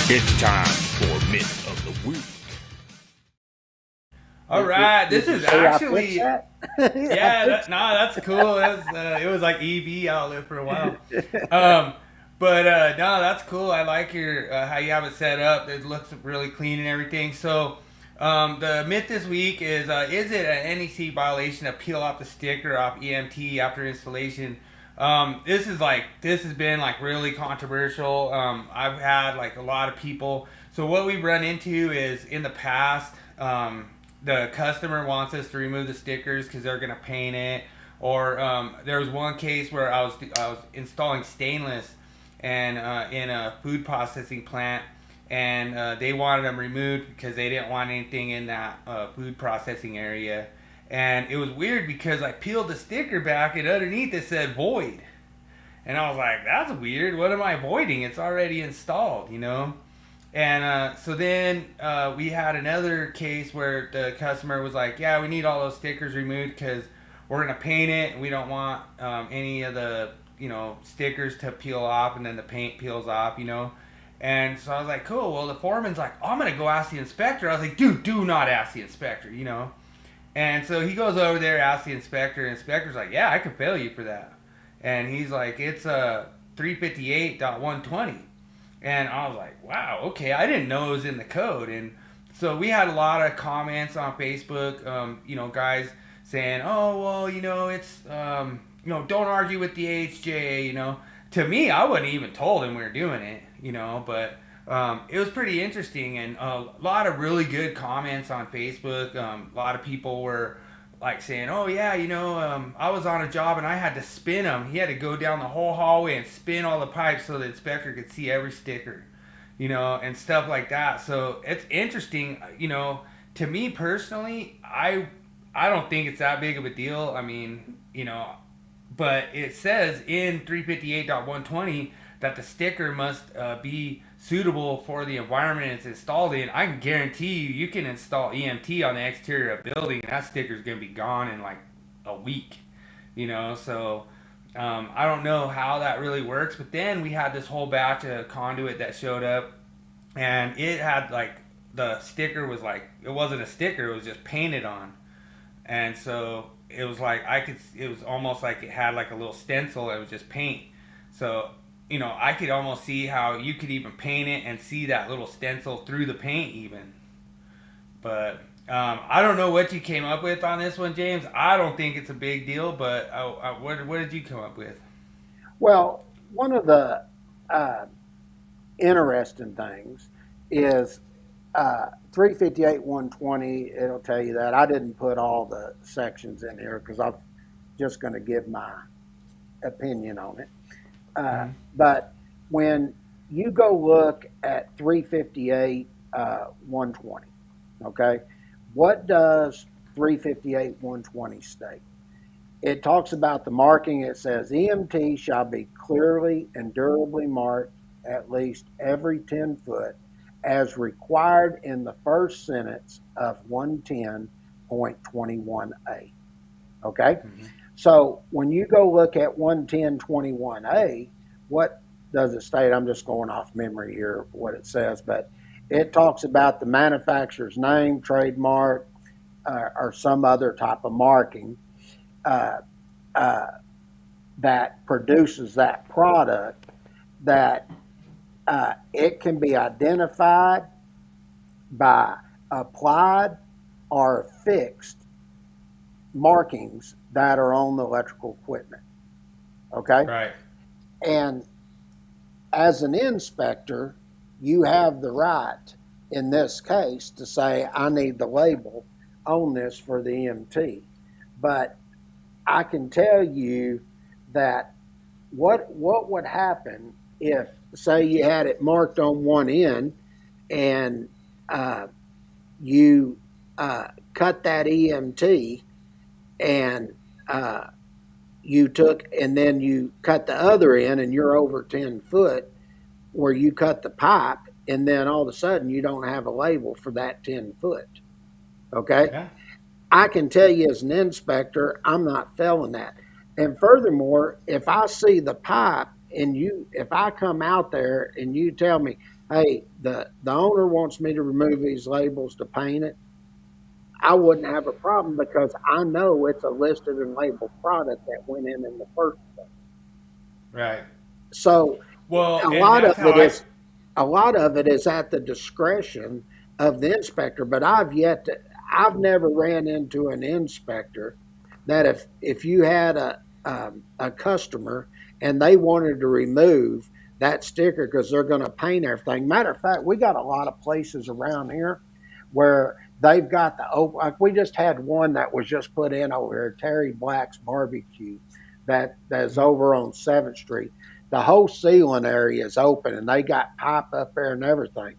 It's time for Myth of the Week. All right, this is actually that's cool. It was like EV outlet for a while. That's cool. I like your how you have it set up. It looks really clean and everything. So the myth this week is it an NEC violation to peel off the sticker off EMT after installation? This has been really controversial. I've had a lot of people. So what we've run into is in the past, the customer wants us to remove the stickers because they're gonna paint it. Or there was one case where I was installing stainless and in a food processing plant, and they wanted them removed because they didn't want anything in that food processing area. And it was weird because I peeled the sticker back and underneath it said void. And I was like, that's weird. What am I voiding? It's already installed, And so then we had another case where the customer was like, yeah, we need all those stickers removed because we're going to paint it and we don't want any of the, stickers to peel off and then the paint peels off, And so I was like, cool. Well, the foreman's like, I'm going to go ask the inspector. I was like, dude, do not ask the inspector, And so he goes over there, asks the inspector, and the inspector's like, yeah, I can fail you for that. And he's like, it's 358.120. And I was like, wow, okay, I didn't know it was in the code. And so we had a lot of comments on Facebook, guys saying, oh, well, it's, don't argue with the AHJ, To me, I wasn't even told him we were doing it, but... it was pretty interesting, and a lot of really good comments on Facebook. A lot of people were saying, oh yeah, I was on a job and I had to spin them. He had to go down the whole hallway and spin all the pipes so the inspector could see every sticker. and stuff like that. So it's interesting, to me personally, I don't think it's that big of a deal. I mean, but it says in 358.120 that the sticker must be suitable for the environment it's installed in. I can guarantee you can install EMT on the exterior of a building, and that sticker is going to be gone in like a week, so I don't know how that really works. But then we had this whole batch of conduit that showed up, and it had like the sticker was like, it wasn't a sticker, it was just painted on. And so it was like it was almost like it had like a little stencil. It was just paint. So, I could almost see how you could even paint it and see that little stencil through the paint even. But I don't know what you came up with on this one, James. I don't think it's a big deal, but what did you come up with? Well, one of the interesting things is 358.120. It'll tell you that. I didn't put all the sections in here because I'm just going to give my opinion on it. But when you go look at 358.120, okay, what does 358.120 state? It talks about the marking. It says EMT shall be clearly and durably marked at least every 10 foot as required in the first sentence of 110.21a. Okay? Mm-hmm. So when you go look at 110.21a, what does it state? I'm just going off memory here what it says, but it talks about the manufacturer's name, trademark, or some other type of marking that produces that product, that it can be identified by applied or fixed markings that are on the electrical equipment. Okay? Right. And as an inspector, you have the right in this case to say, I need the label on this for the EMT. But I can tell you that what would happen if, say, you had it marked on one end and you cut that EMT and you took, and then you cut the other end and you're over 10 foot where you cut the pipe, and then all of a sudden you don't have a label for that 10 foot. Okay? Yeah. I can tell you as an inspector, I'm not felling that. And furthermore, if I see the pipe and if I come out there and you tell me, hey, the owner wants me to remove these labels to paint it, I wouldn't have a problem because I know it's a listed and labeled product that went in the first place. Right. So a lot of it is at the discretion of the inspector. But I've never ran into an inspector that if you had a customer and they wanted to remove that sticker because they're going to paint everything. Matter of fact, we got a lot of places around here where they've got like we just had one that was just put in over here, Terry Black's Barbecue, that's over on 7th Street. The whole ceiling area is open and they got pipe up there and everything.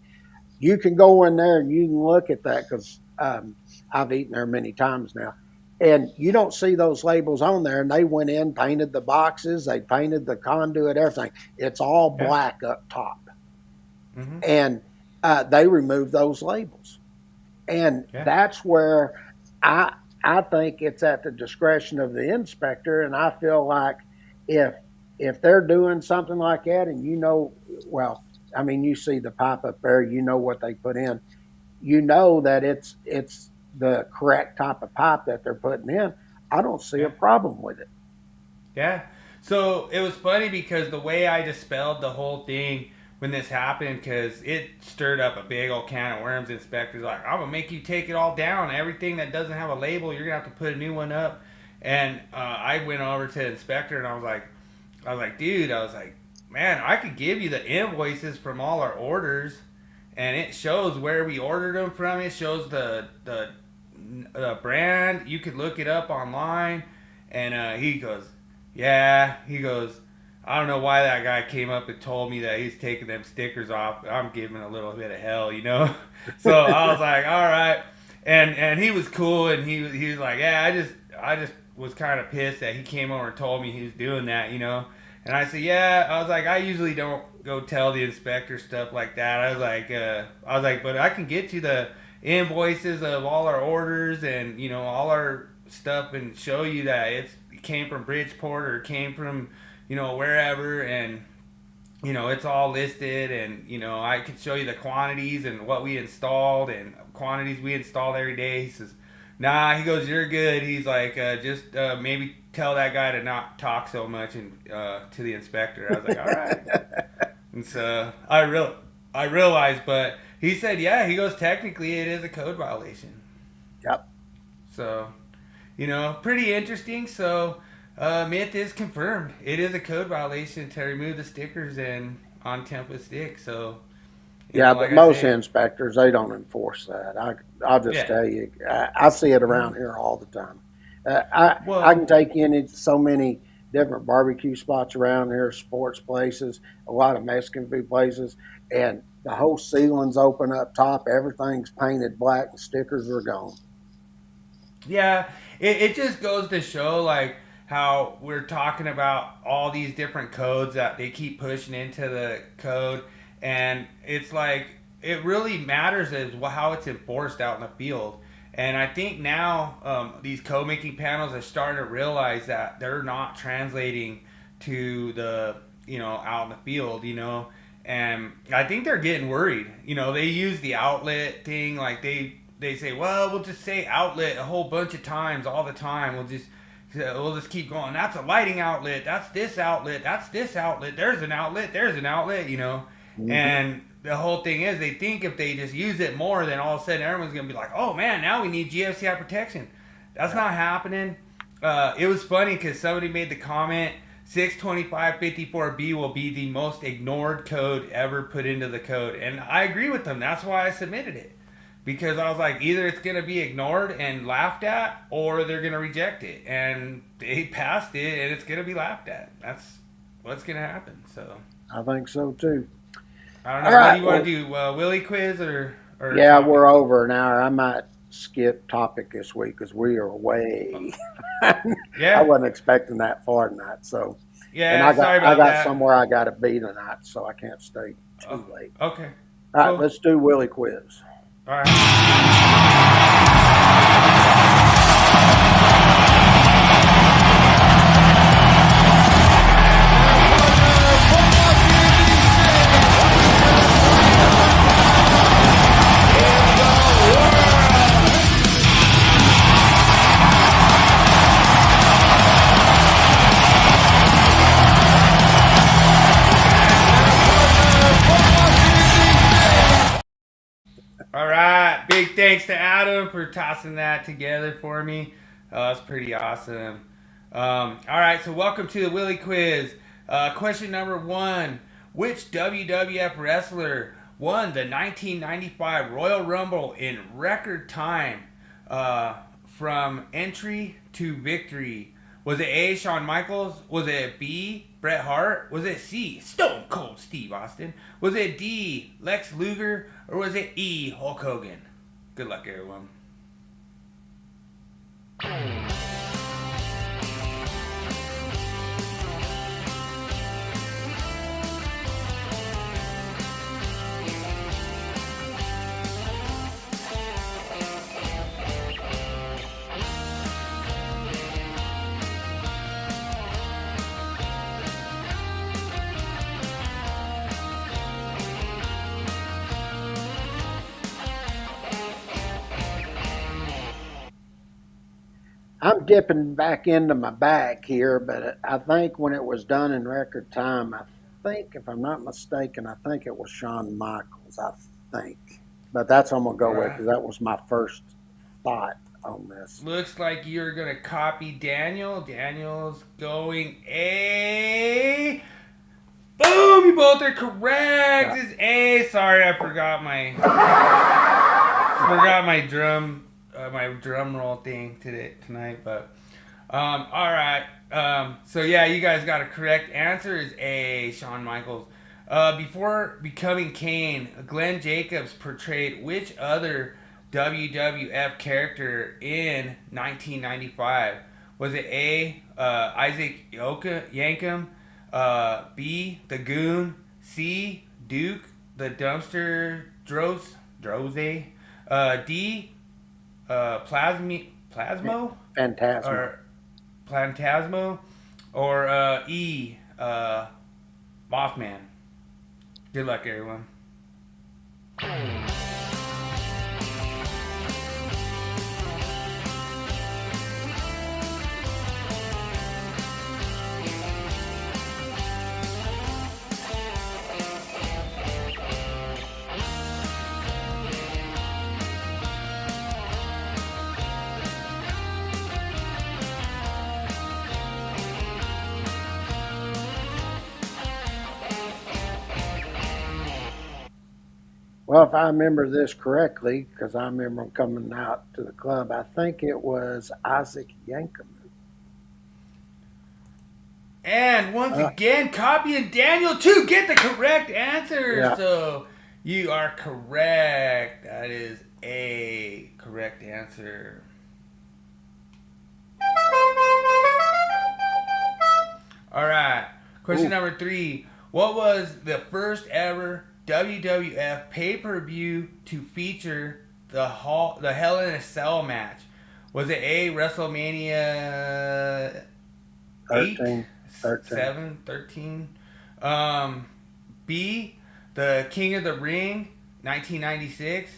You can go in there and you can look at that because I've eaten there many times now. And you don't see those labels on there. And they went in, painted the boxes, they painted the conduit, everything. It's all black up top. Mm-hmm. And they removed those labels. And that's where I think it's at the discretion of the inspector. And I feel like if they're doing something like that and you see the pipe up there, you know what they put in, you know that it's the correct type of pipe that they're putting in, I don't see a problem with it. Yeah. So it was funny because the way I dispelled the whole thing when this happened, because it stirred up a big old can of worms. Inspectors like, I'm going to make you take it all down. Everything that doesn't have a label, you're going to have to put a new one up. And I went over to the inspector and I was like, dude, man, I could give you the invoices from all our orders. And it shows where we ordered them from. It shows the brand. You could look it up online. And he goes, yeah. He goes, I don't know why that guy came up and told me that he's taking them stickers off. I'm giving a little bit of hell, you know. So I was like, all right, and he was cool, and he was like, yeah, I just was kind of pissed that he came over and told me he was doing that, you know. And I said, yeah. I was like, I usually don't go tell the inspector stuff like that. I was like, but I can get you the invoices of all our orders and, you know, all our stuff and show you that it came from Bridgeport or came from, you know, wherever, and, you know, it's all listed, and, you know, I could show you the quantities and what we installed and quantities we installed every day. He says, nah, he goes, you're good. He's like, just maybe tell that guy to not talk so much and to the inspector. I was like, all right. And so I realized, but he said, yeah, he goes, technically it is a code violation. Yep. So, you know, pretty interesting. So, myth is confirmed. It is a code violation to remove the stickers and on template stick. So, yeah, like but most inspectors, they don't enforce that. I'll just tell you, I see it around here all the time. I can take you into so many different barbecue spots around here, sports places, a lot of Mexican food places, and the whole ceiling's open up top. Everything's painted black, and stickers are gone. Yeah, it just goes to show, like, how we're talking about all these different codes that they keep pushing into the code, and it's like, it really matters is how it's enforced out in the field. And I think now these code making panels are starting to realize that they're not translating to the, you know, out in the field, you know, and I think they're getting worried. You know, they use the outlet thing, like they say, well, we'll just say outlet a whole bunch of times all the time. We'll just keep going. That's a lighting outlet. That's this outlet. That's this outlet. There's an outlet. There's an outlet, you know. Mm-hmm. And the whole thing is they think if they just use it more, then all of a sudden everyone's going to be like, oh, man, now we need GFCI protection. That's not happening. It was funny because somebody made the comment, 62554B will be the most ignored code ever put into the code. And I agree with them. That's why I submitted it. Because I was like, either it's going to be ignored and laughed at, or they're going to reject it. And they passed it, and it's going to be laughed at. That's what's going to happen. So I think so, too. I don't know. All right, what do you want to do? Willie Quiz or yeah, topic? We're over an hour. I might skip topic this week because we are way. Yeah. I wasn't expecting that far tonight. So yeah, and I got that. somewhere I got to be tonight, so I can't stay too late. Okay. All right, let's do Willie Quiz. All right. All right, big thanks to Adam for tossing that together for me. That's pretty awesome. All right, so welcome to the Willie Quiz. Question number 1. Which WWF wrestler won the 1995 Royal Rumble in record time from entry to victory? Was it A, Shawn Michaels? Was it B, Bret Hart? Was it C, Stone Cold Steve Austin? Was it D, Lex Luger? Or was it E, Hulk Hogan? Good luck, everyone. I'm dipping back into my bag here, but I think when it was done in record time, I think, if I'm not mistaken, I think it was Shawn Michaels, I think. But that's what I'm going to go with because that was my first thought on this. Looks like you're going to copy Daniel. Daniel's going A. Boom! You both are correct. It's A. Sorry, I forgot my drum roll thing tonight. But All right. So yeah, you guys got a correct answer. Is A. Shawn Michaels. Before becoming Kane, Glenn Jacobs portrayed which other WWF character in 1995? Was it A. Isaac Yankem, B. The Goon, C. Duke the Dumpster Droze, D. Plasmo Fantastic. or Plantasmo, or E. Mothman. Good luck, everyone. Well, if I remember this correctly, because I remember him coming out to the club, I think it was Isaac Yankem. And once again, Copy and Daniel to get the correct answer. Yeah. So you are correct. That is a correct answer. All right. Question number 3. What was the first ever WWF pay-per-view to feature the Hell in a Cell match? Was it A, WrestleMania 8? 7, 13. B, The King of the Ring, 1996.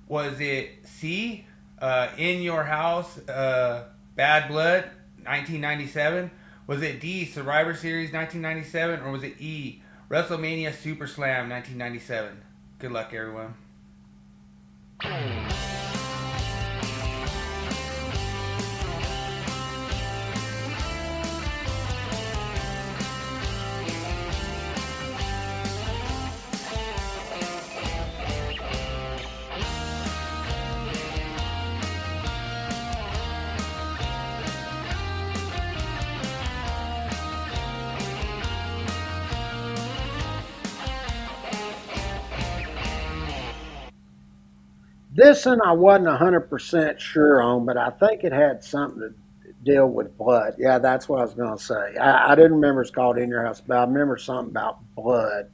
Was it C, In Your House, Bad Blood, 1997? Was it D, Survivor Series, 1997? Or was it E, WrestleMania Super Slam, 1997? Good luck, everyone. This one I wasn't 100% sure on, but I think it had something to deal with blood. Yeah, that's what I was going to say. I didn't remember it's called In Your House, but I remember something about blood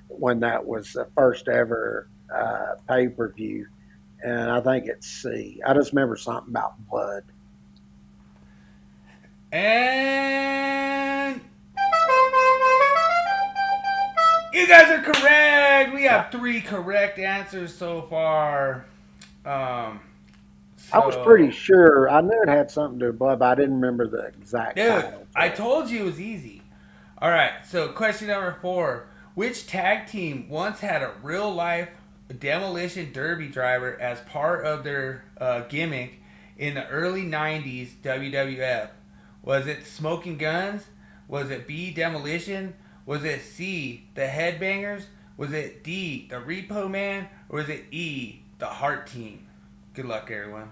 when that was the first ever pay-per-view. And I think it's C. I just remember something about blood. And you guys are correct. We have 3 correct answers so far. I was pretty sure. I knew it had something to do with blood, but I didn't remember the exact title. I told you it was easy. All right, so question number 4. Which tag team once had a real-life demolition derby driver as part of their gimmick in the early 90s WWF? Was it Smoking Guns? Was it B, Demolition? Was it C, the Headbangers? Was it D, the Repo Man? Or was it E, the Heart Team? Good luck, everyone.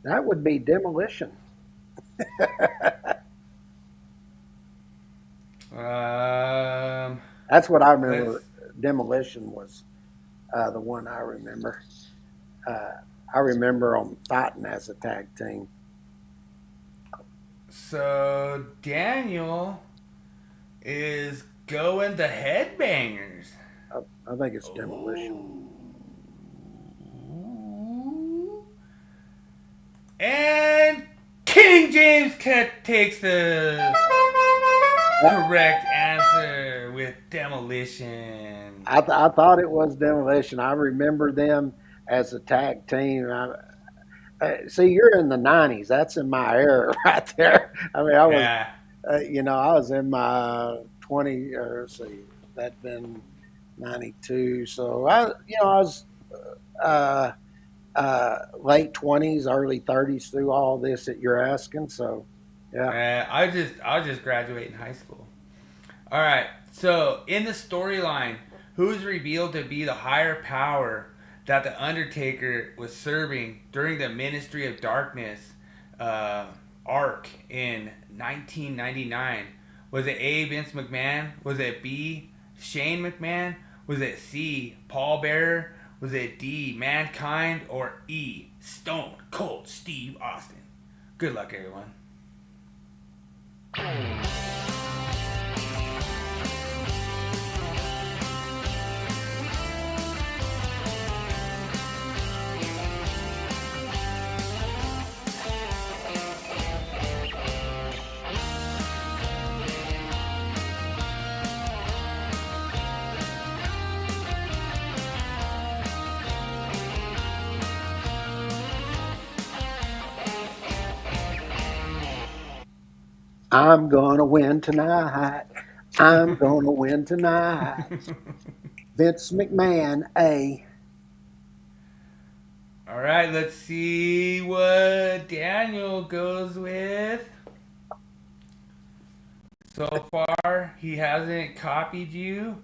That would be Demolition. That's what I remember. Demolition was the one I remember. I remember them fighting as a tag team. So Daniel is going the Headbangers. I think it's Demolition. And King James takes the correct answer with Demolition. I thought it was Demolition. I remember them as a tag team. See, you're in the '90s. That's in my era right there. I mean, I was, Yeah. I was in my 20, or let's see, that'd been '92. So I was uh, late 20s, early 30s through all this that you're asking. So, yeah. I was just graduating high school. All right. So in the storyline, who's revealed to be the higher power that the Undertaker was serving during the Ministry of Darkness uh, arc in 1999? Was it A. Vince McMahon? Was it B. Shane McMahon? Was it C. Paul Bearer? Was it D. Mankind? Or E. Stone Cold Steve Austin? Good luck, everyone. I'm gonna win tonight. I'm gonna win tonight. Vince McMahon, A. All right, let's see what Daniel goes with. So far, he hasn't copied you,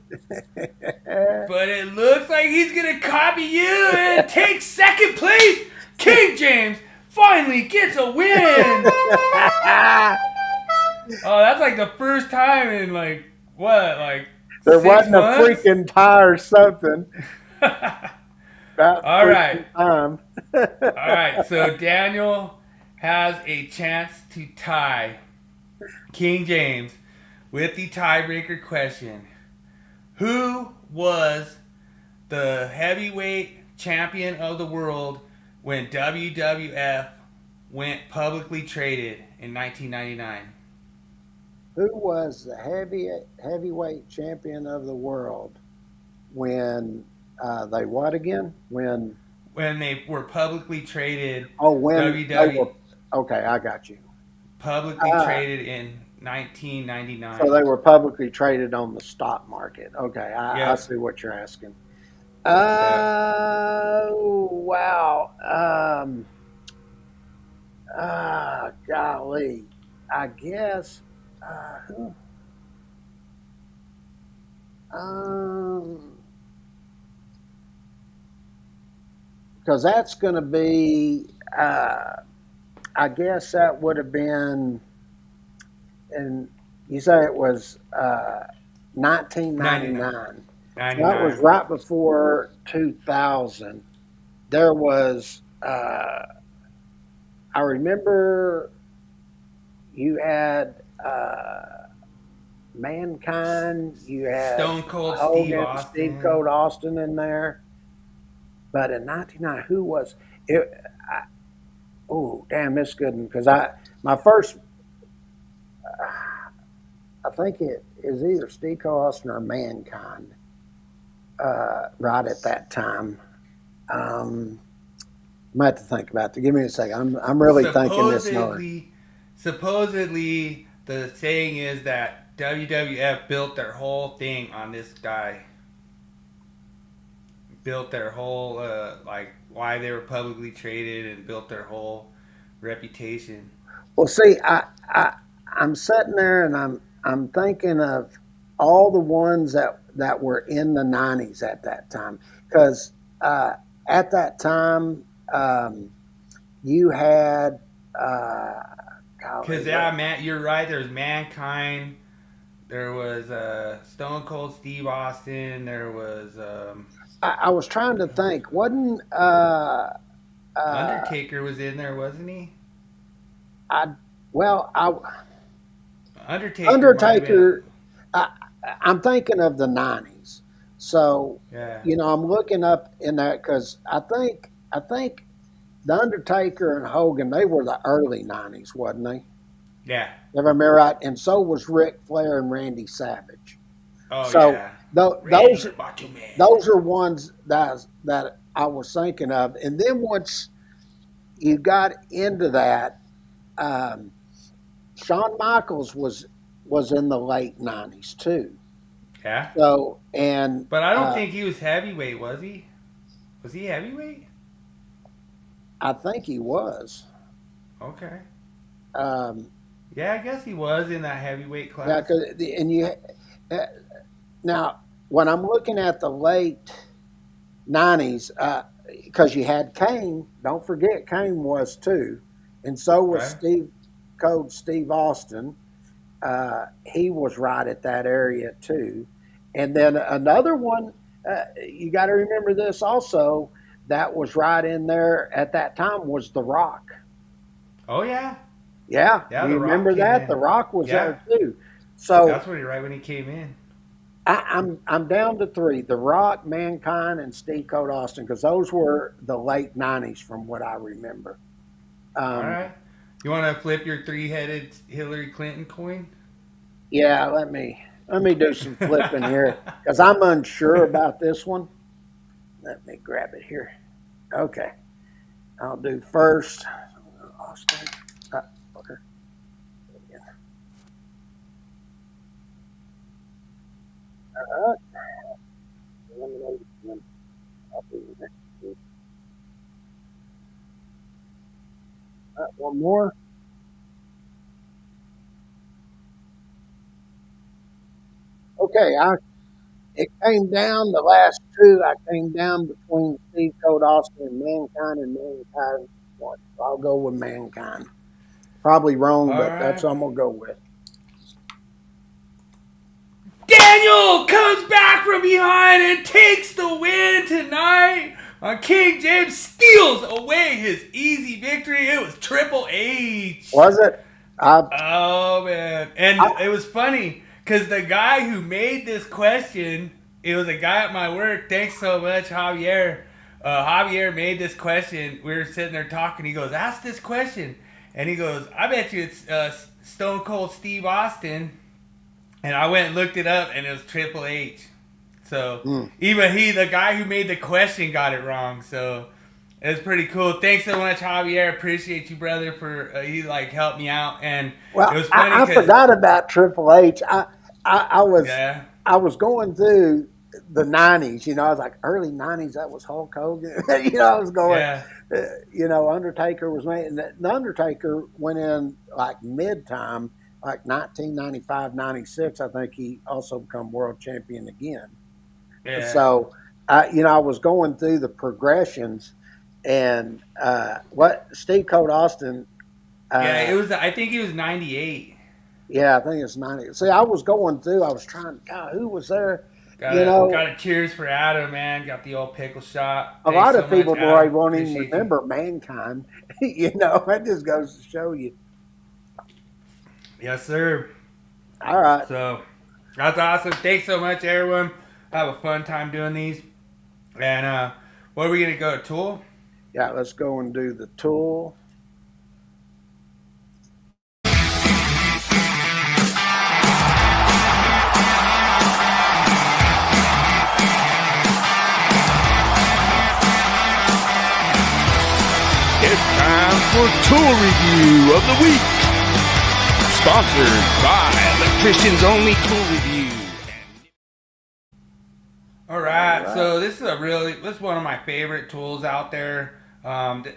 but it looks like he's gonna copy you and take second place. King James finally gets a win. Oh, that's like the first time in like There 6 wasn't months? a freaking tie or something. All right. Time. All right, so Daniel has a chance to tie King James with the tiebreaker question. Who was the heavyweight champion of the world when WWF went publicly traded in 1999? Who was the heavyweight champion of the world when they what again? When they were publicly traded. when WWE okay, I got you. publicly traded in 1999. So they were publicly traded on the stock market. Okay, I Yeah. see what you're asking. Yeah. Oh, wow. Golly. I guess. Who? Because that's going to be, I guess that would have been, and you say it was 1999. That was right before 2000. There was, I remember you had Mankind, you had Stone Cold Hogan, Steve Austin. Steve Cold Austin in there. But in 99, who was it? Oh, damn, this good one. Because my first, I think it is either Steve Cold Austin or Mankind right at that time. I might have to think about it. Give me a second. I'm really thinking this now. Supposedly, the saying is that WWF built their whole thing on this guy. Built their whole why they were publicly traded and built their whole reputation. Well, see, I'm sitting there and I'm thinking of all the ones that were in the 90s at that time, because at that time you had because Matt, you're right. There's Mankind. There was Stone Cold Steve Austin. There was. I was trying to think. Wasn't Undertaker was in there, wasn't he? Undertaker. I'm thinking of the 90s. So yeah. I'm looking up in that because I think the Undertaker and Hogan, they were the early 90s, wasn't they? Yeah. If I remember right, and so was Ric Flair and Randy Savage. Oh so yeah. Those are ones that I was thinking of, and then once you got into that. Shawn Michaels was in the late '90s too. Yeah. So and But I don't think he was heavyweight, was he? Was he heavyweight? I think he was. Okay. Um, Yeah, I guess he was in that heavyweight yeah, class. and you uh, now when I'm looking at the late '90s, because you had Kane. Don't forget Kane was too, and so was Right. Steve Austin. He was right at that area too. And then another one, you got to remember this also, that was right in there at that time was The Rock. Oh yeah. Yeah, Yeah, you The Rock remember came that? The in. Rock was Yeah. there too. So That's right when he came in. I'm down to three: The Rock, Mankind, and Steve Cold Austin, because those were the late '90s from what I remember. All Um, right. You want to flip your three-headed Hillary Clinton coin? yeah, let me do some flipping here because I'm unsure about this one. Let me grab it here. Okay, I'll do first. Austin. Okay. All right. Eliminate one. I'll do the next two. All right, one more. Okay, it came down the last two. I came down between Steve Cold Austin and Mankind, and Mankind won. So I'll go with Mankind. Probably wrong, All but that's right. what I'm gonna go with. Daniel comes back from behind and takes the win tonight. King James steals away his easy victory. It was Triple H. Was it? Oh man, and it was funny because the guy who made this question, it was a guy at my work. Thanks so much, Javier. Javier made this question. We were sitting there talking. He goes, "Ask this question," and he goes, "I bet you it's Stone Cold Steve Austin." And I went and looked it up, and it was Triple H. So even the guy who made the question, got it wrong. So it was pretty cool. Thanks so much, Javier. Appreciate you, brother, for he helped me out. And Well, it was funny I because forgot about Triple H. I was yeah, I was going through the '90s. I was like early '90s. That was Hulk Hogan. I was going. yeah, Undertaker was made. And the Undertaker went in like mid time, like 1995, '96. I think he also become world champion again. yeah, So, I was going through the progressions, and what Steve Cold Austin. yeah. Uh, It was. I think he was 98. Yeah, I think it's 90. See, I was going through, I was trying, God, who was there? Got a cheers for Adam, man. Got the old pickle shot. A Thanks lot so of much, people, Roy, Adam. won't even Appreciate you. remember Mankind. That just goes to show you. Yes, sir. All right. So that's awesome. Thanks so much, everyone. Have a fun time doing these. And what are we gonna go to? Tool? Yeah, let's go and do the tool. It's time for Tool Review of the Week. Sponsored by Electricians Only Tool Review. All right. So this is one of my favorite tools out there.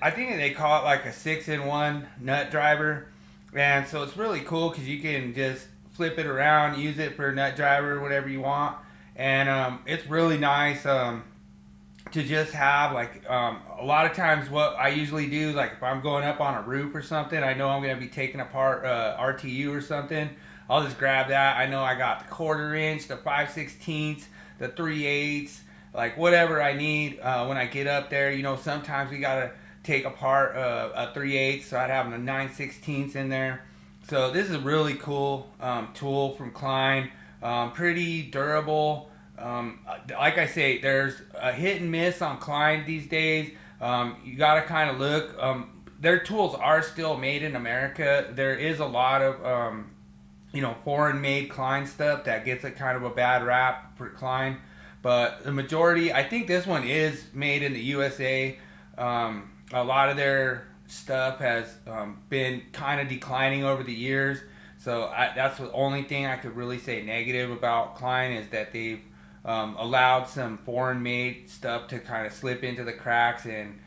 I think they call it like a 6-in-1 nut driver, and so it's really cool because you can just flip it around, use it for a nut driver, whatever you want, and it's really nice. To just have a lot of times what I usually do, like if I'm going up on a roof or something, I know I'm going to be taking apart RTU or something, I'll just grab that. I know I got the 1/4 inch, the 5/16, the 3/8, like whatever I need when I get up there. Sometimes we got to take apart a 3/8, so I'd have a 9/16 in there. So this is a really cool tool from Klein, pretty durable. Like I say, there's a hit and miss on Klein these days. You got to kind of look. Their tools are still made in America. There is a lot of foreign-made Klein stuff that gets a kind of a bad rap for Klein, but the majority, I think this one is made in the USA. A lot of their stuff has been kind of declining over the years. So that's the only thing I could really say negative about Klein is that they've allowed some foreign-made stuff to kind of slip into the cracks, and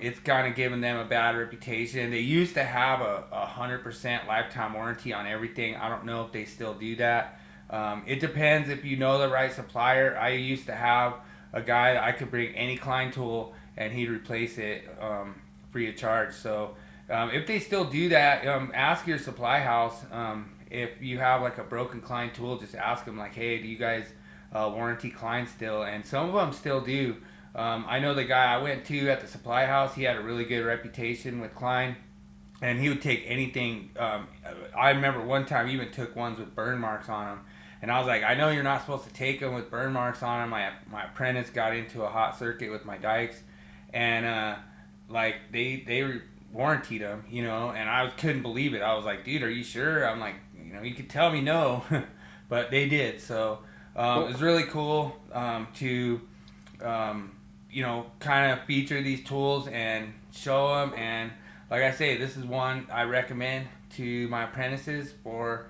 it's kind of given them a bad reputation. They used to have a 100% lifetime warranty on everything. I don't know if they still do that. It depends if you know the right supplier. I used to have a guy that I could bring any Klein tool and he'd replace it free of charge. So if they still do that, ask your supply house. If you have like a broken Klein tool, just ask them like, hey, do you guys warranty Klein still? And some of them still do. I know the guy I went to at the supply house, he had a really good reputation with Klein, and he would take anything. I remember one time he even took ones with burn marks on them. And I was like, I know you're not supposed to take them with burn marks on them. My apprentice got into a hot circuit with my dikes, and like they warrantied them, you know, and I couldn't believe it. I was like, dude, are you sure? I'm like, you know, you could tell me no, but they did. So it was really cool to you know, kind of feature these tools and show them. And like I say, this is one I recommend to my apprentices for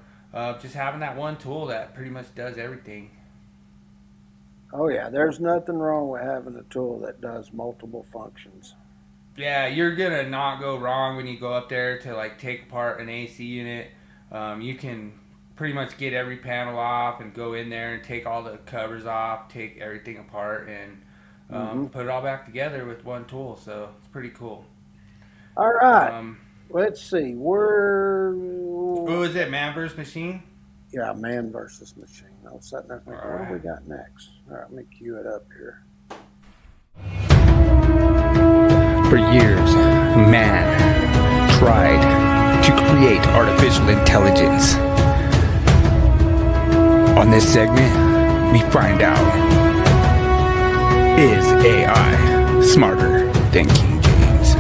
just having that one tool that pretty much does everything. Oh yeah, there's nothing wrong with having a tool that does multiple functions. Yeah, you're gonna not go wrong when you go up there to like take apart an AC unit. You can pretty much get every panel off and go in there and take all the covers off, take everything apart, and put it all back together with one tool. So it's pretty cool. All right, let's see. Who is it? Man versus machine? Yeah, man versus machine. I was sitting there thinking, what do we got next? All right, let me cue it up here. For years, man tried to create artificial intelligence. On this segment, we find out, is AI smarter than King James?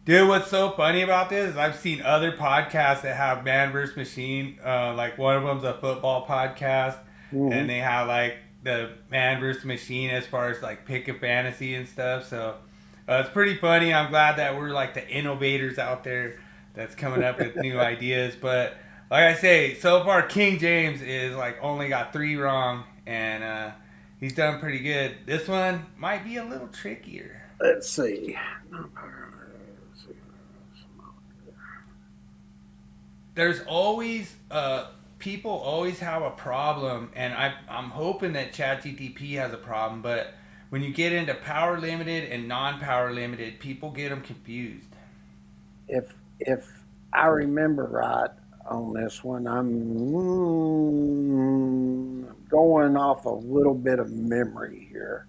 Dude, what's so funny about this is I've seen other podcasts that have man versus machine. Like one of them's a football podcast, and they have like the man versus machine as far as like pick a fantasy and stuff. So it's pretty funny. I'm glad that we're like the innovators out there that's coming up with new ideas. But like I say, so far King James is like only got 3 wrong, and he's done pretty good. This one might be a little trickier. Let's see. There's always people always have a problem, and I'm hoping that ChatGPT has a problem, but when you get into power limited and non-power limited, people get them confused. If I remember right on this one, I'm going off a little bit of memory here.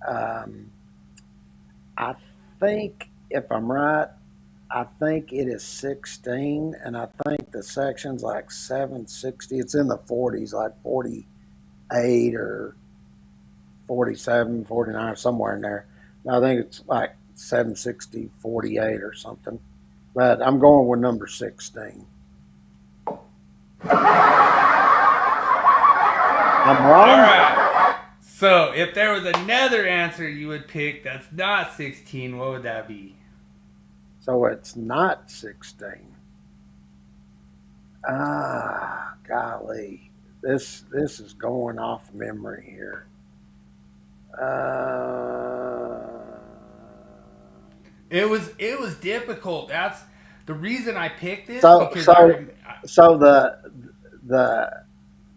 I think, if I'm right, I think it is 16, and I think the section's like 760. It's in the 40s, like 48 or 47, 49, somewhere in there. I think it's like 760, 48 or something. But I'm going with number 16. I'm wrong? All right. So if there was another answer you would pick that's not 16, what would that be? So it's not 16. Golly. This is going off memory here. It was difficult. That's the reason I picked this. So because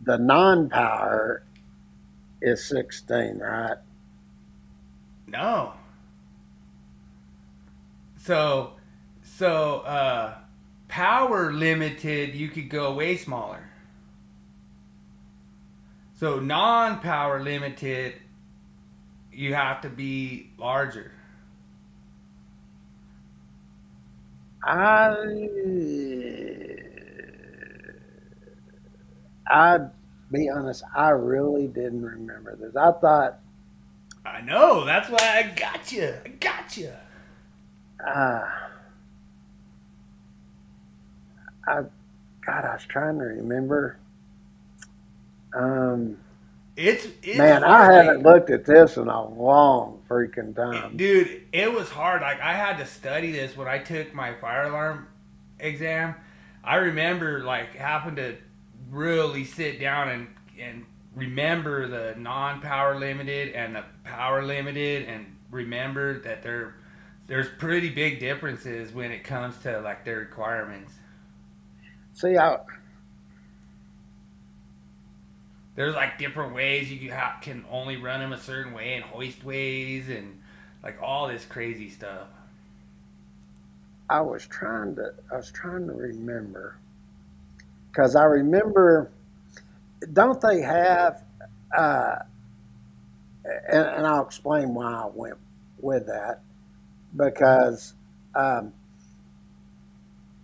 the non-power is 16, right? No. So power limited, you could go way smaller. So non-power limited, you have to be larger. I'd be honest, I really didn't remember this. I thought, I know. That's why I got you. I got you. uh, I was trying to remember. It's Man, I hard, haven't looked at this in a long freaking time. dude. It was hard. Like I had to study this when I took my fire alarm exam. I remember like having to really sit down and remember the non-power limited and the power limited, and remember that there's pretty big differences when it comes to like their requirements. See, There's like different ways you can only run them a certain way, and hoist ways, and like all this crazy stuff. I was trying to remember, because I remember, don't they have, uh, and I'll explain why I went with that, because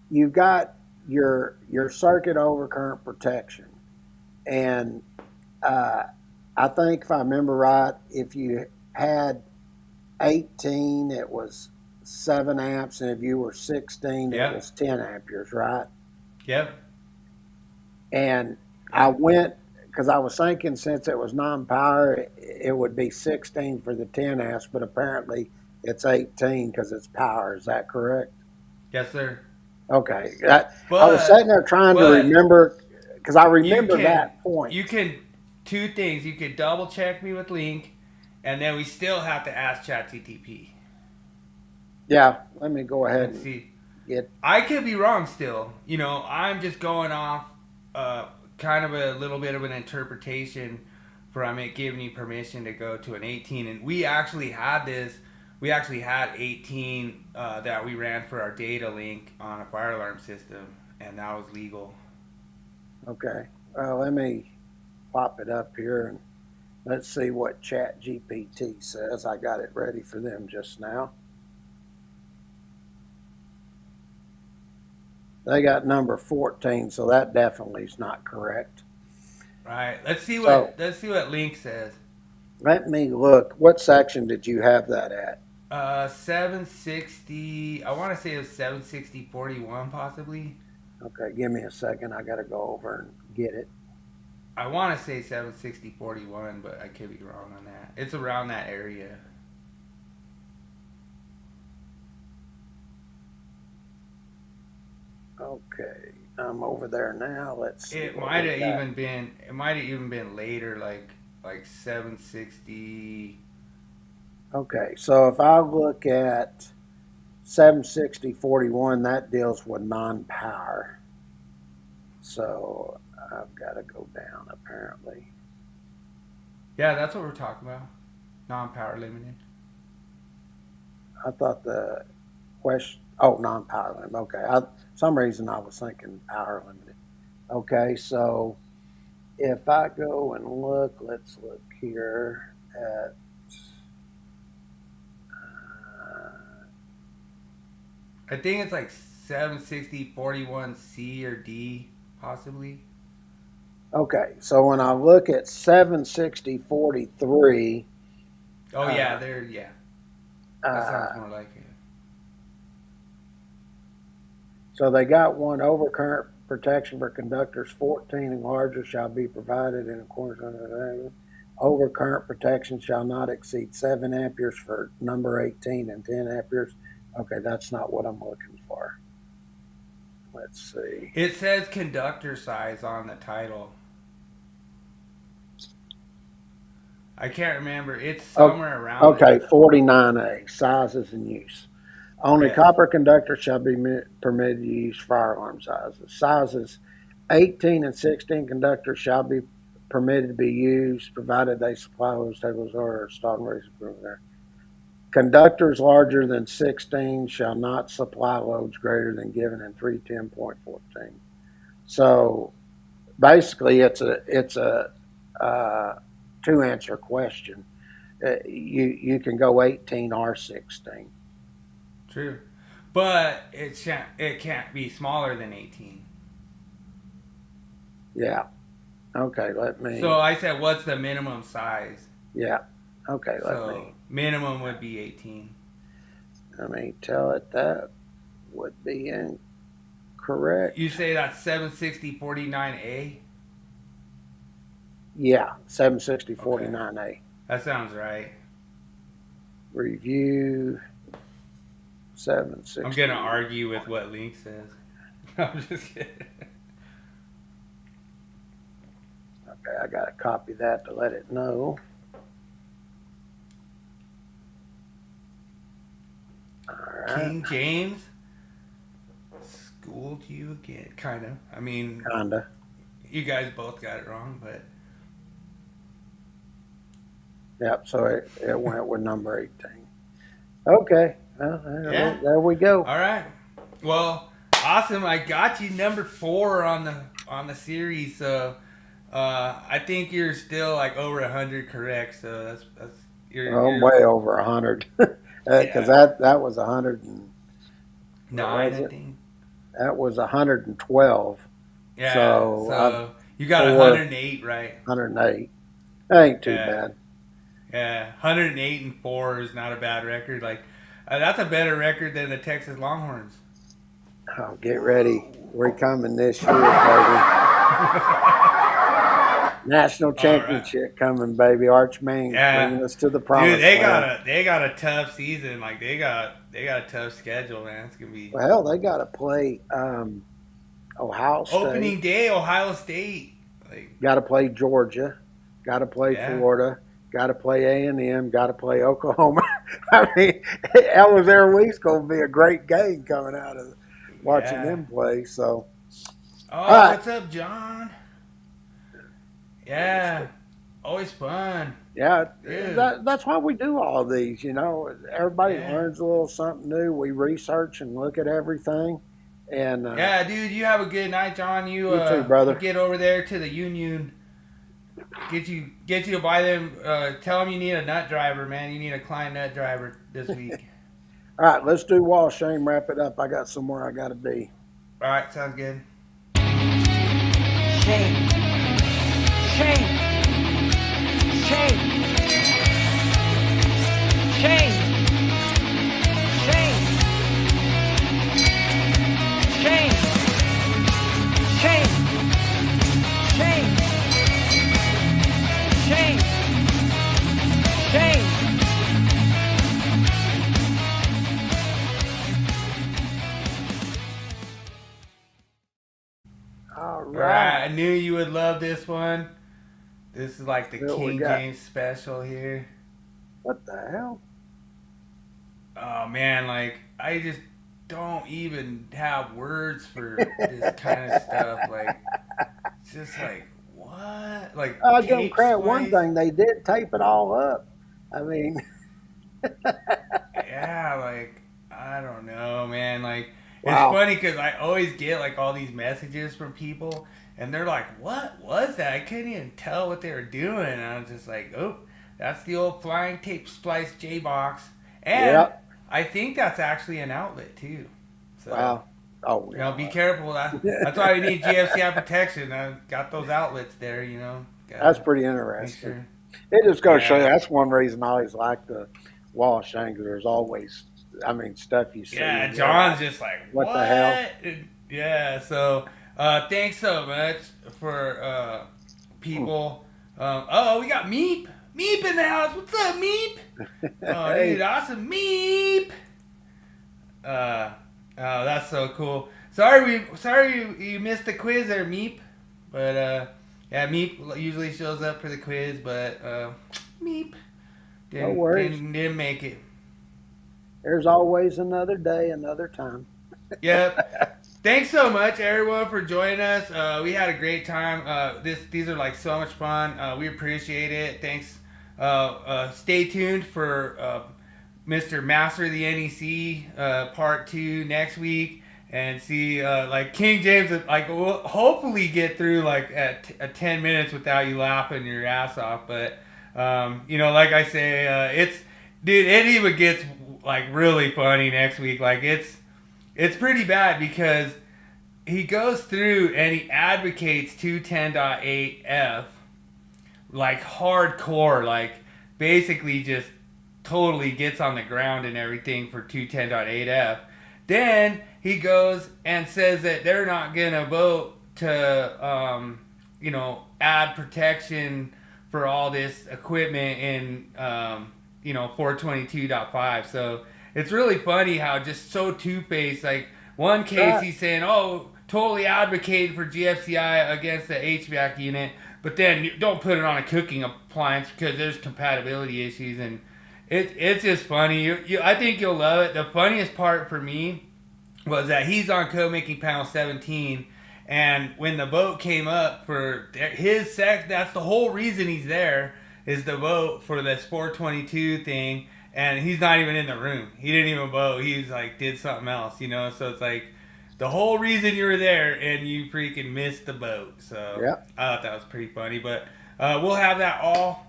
you've got your circuit overcurrent protection, and I think if I remember right, if you had 18, it was 7 amps, and if you were 16, Yep. it was 10 amperes, right? Yep. And I went, because I was thinking since it was non-power, it would be 16 for the 10 amps, but apparently it's 18 because it's power. Is that correct? Yes, sir. Okay. I was sitting there trying to remember, because I remember that point. You can, two things. You could double check me with Link, and then we still have to ask ChatGTP. Yeah, let me go ahead Let's see. Get. I could be wrong still. You know, I'm just going off kind of a little bit of an interpretation from it giving you permission to go to an 18. And we actually had this. We actually had 18 that we ran for our data link on a fire alarm system, and that was legal. Okay. Well, let me pop it up here and let's see what ChatGPT says. I got it ready for them just now. They got number 14, so that definitely is not correct. Right. Let's see what Link says. Let me look. What section did you have that at? 760. I want to say it was 760.41 possibly. Okay, give me a second. I got to go over and get it. I want to say 760.41, but I could be wrong on that. It's around that area. Okay, I'm over there now. Let's see. It might have even been later, like 760. Okay, so if I look at 760.41, that deals with non-power. So I've got to go down apparently. Yeah, that's what we're talking about. Non-power limited. I thought the question. Oh, non-power limited. Okay. Some reason I was thinking power limited. Okay, so if I go and look, let's look here at. I think it's like 760.41C or D, possibly. Okay, so when I look at 760.43. Oh yeah, there. Yeah, that sounds more like it. So they got one: overcurrent protection for conductors 14 and larger shall be provided in accordance with the overcurrent protection shall not exceed 7 amperes for number 18 and 10 amperes. Okay, that's not what I'm looking for. Let's see. It says conductor size on the title. I can't remember. It's somewhere around. Okay, 49A, sizes and use. Only copper conductors shall be permitted to use fire alarm sizes. Sizes 18 and 16 conductors shall be permitted to be used, provided they supply those tables or installed raised there. Conductors larger than 16 shall not supply loads greater than given in 310.14. So basically, it's a two-answer question. You can go 18 or 16. True, but it can't be smaller than 18. Yeah. Okay, let me. So I said, what's the minimum size? Yeah. Okay, So minimum would be 18. Let me tell it that would be incorrect. You say that's 760/49A? Yeah, 760/49A. That sounds right. Review 760. I'm gonna argue with what Link says. I'm just kidding. Okay, I gotta copy that to let it know. All right. King James schooled you again, kind of. I mean, Kinda. you guys both got it wrong, but Yep. So it went with number 18. Okay. Well, there we go. all right. Well, awesome. I got you number 4 on the series. So I think you're still like over 100 correct. So that's you're Way over 100. Because that was 109, I think. That was 112. Yeah. So you got 108 right. 108. That ain't too bad. Yeah, 108 and 4 is not a bad record. Like that's a better record than the Texas Longhorns. Oh, get ready. We're coming this year, baby. National championship coming, baby. Arch Main bringing us to the promised Dude, they land. got a tough season. Like they got a tough schedule, man. It's gonna be Well, hell, they got to play Ohio State. opening day, Ohio State. Like Got to play Georgia. Got to play Florida. Got to play A&M. Got to play Oklahoma. I mean, every week's going to be a great game coming out of watching them play. So, what's up, John? Yeah, always fun. Yeah, that's why we do all these. You know, everybody learns a little something new. We research and look at everything. And yeah, dude, you have a good night, John. You too, brother. You get over there to the Union. Get you to buy them. Tell them you need a nut driver, man. You need a Klein nut driver this week. All right, let's do Wall Shame. Wrap it up. I got somewhere I got to be. All right, sounds good. Shame. Shame. Shame. Shame. Shame. Shame. Shame. Shame. Shame. Shame. All All right. right, I knew you would love this one. This is like the What we King got? James special here. What the hell? Oh man, like I just don't even have words for this kind of stuff. Like it's just like what? Like I'll give them tape credit. One splice? thing, they did tape it all up. I mean, Yeah, like I don't know, man. Like Wow. it's funny because I always get like all these messages from people, and they're like, "What was that?" I couldn't even tell what they were doing. And I was just like, "Oh, that's the old flying tape splice J box." And Yep. I think that's actually an outlet too. So, wow. Oh, you know, be careful. That's why you need GFCI protection. I got those outlets there. You know. That's pretty Make interesting. sure. It just goes to show you, Yeah. that's one reason I always like the Wall of Shame, because there's always, stuff you see. Yeah, and you're John's like, just like, what what the hell? Yeah, so thanks so much for people. We got Meep. Meep in the house. What's up, Meep? Oh, Hey. dude, awesome. Meep. Oh, that's so cool. Sorry you missed the quiz there, Meep. But yeah, Meep usually shows up for the quiz, but Meep No worries. didn't make it. There's always another day, another time. Yep. Thanks so much, everyone, for joining us. We had a great time. These are like so much fun. We appreciate it. Thanks. Stay tuned for Mr. Master of the NEC Part 2 next week, and see like King James. Like we'll hopefully get through like at 10 minutes without you laughing your ass off. But like I say, it even gets like really funny next week. Like it's pretty bad because he goes through and he advocates 210.8F like hardcore, like basically just totally gets on the ground and everything for 210.8F. Then he goes and says that they're not gonna vote to add protection for all this equipment in 422.5. So it's really funny how just so two-faced. Like one case he's saying, oh, totally advocating for GFCI against the HVAC unit, but then you don't put it on a cooking appliance because there's compatibility issues, and it's just funny. I think you'll love it. The funniest part for me was that he's on code making panel 17, and when the vote came up for his that's the whole reason he's there, is the vote for this 422 thing, and he's not even in the room. He didn't even vote. He was like, did something else, so it's like the whole reason you were there and you freaking missed the vote. So yep. I thought that was pretty funny, but we'll have that all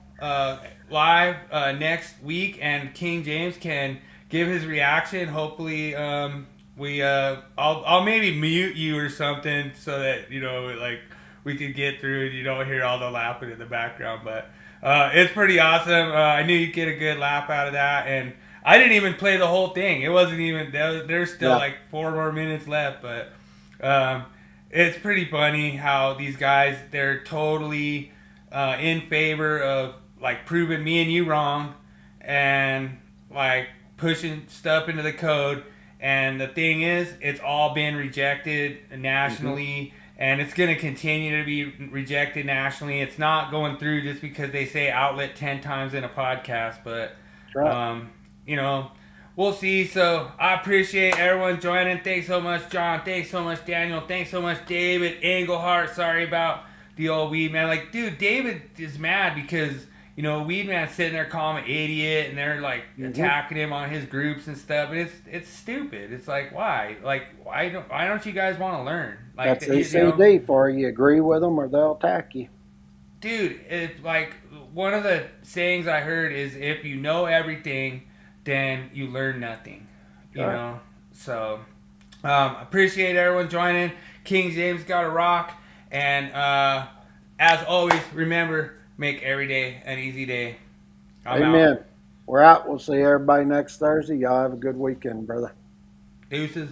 live next week, and King James can give his reaction. Hopefully I'll maybe mute you or something so that like we could get through and you don't hear all the laughing in the background, but it's pretty awesome. I knew you'd get a good laugh out of that, and I didn't even play the whole thing. It wasn't even there's still like 4 more minutes left, but it's pretty funny how these guys, they're totally in favor of like proving me and you wrong and like pushing stuff into the code. And the thing is, it's all been rejected nationally, and it's going to continue to be rejected nationally. It's not going through just because they say outlet 10 times in a podcast, but, we'll see. So I appreciate everyone joining. Thanks so much, John. Thanks so much, Daniel. Thanks so much, David Englehart. Sorry about the old weed man. Like, dude, David is mad because Weed Man's sitting there calling him an idiot, and they're like attacking him on his groups and stuff. And it's stupid. It's like, why? Like, why don't you guys want to learn? Like, that's ECD for you. Agree with them or they'll attack you. Dude, it's like one of the sayings I heard is, if you know everything, then you learn nothing. You know? So appreciate everyone joining. King James got a rock, and as always, remember, make every day an easy day. Amen. Out. We're out. We'll see everybody next Thursday. Y'all have a good weekend, brother. Deuces.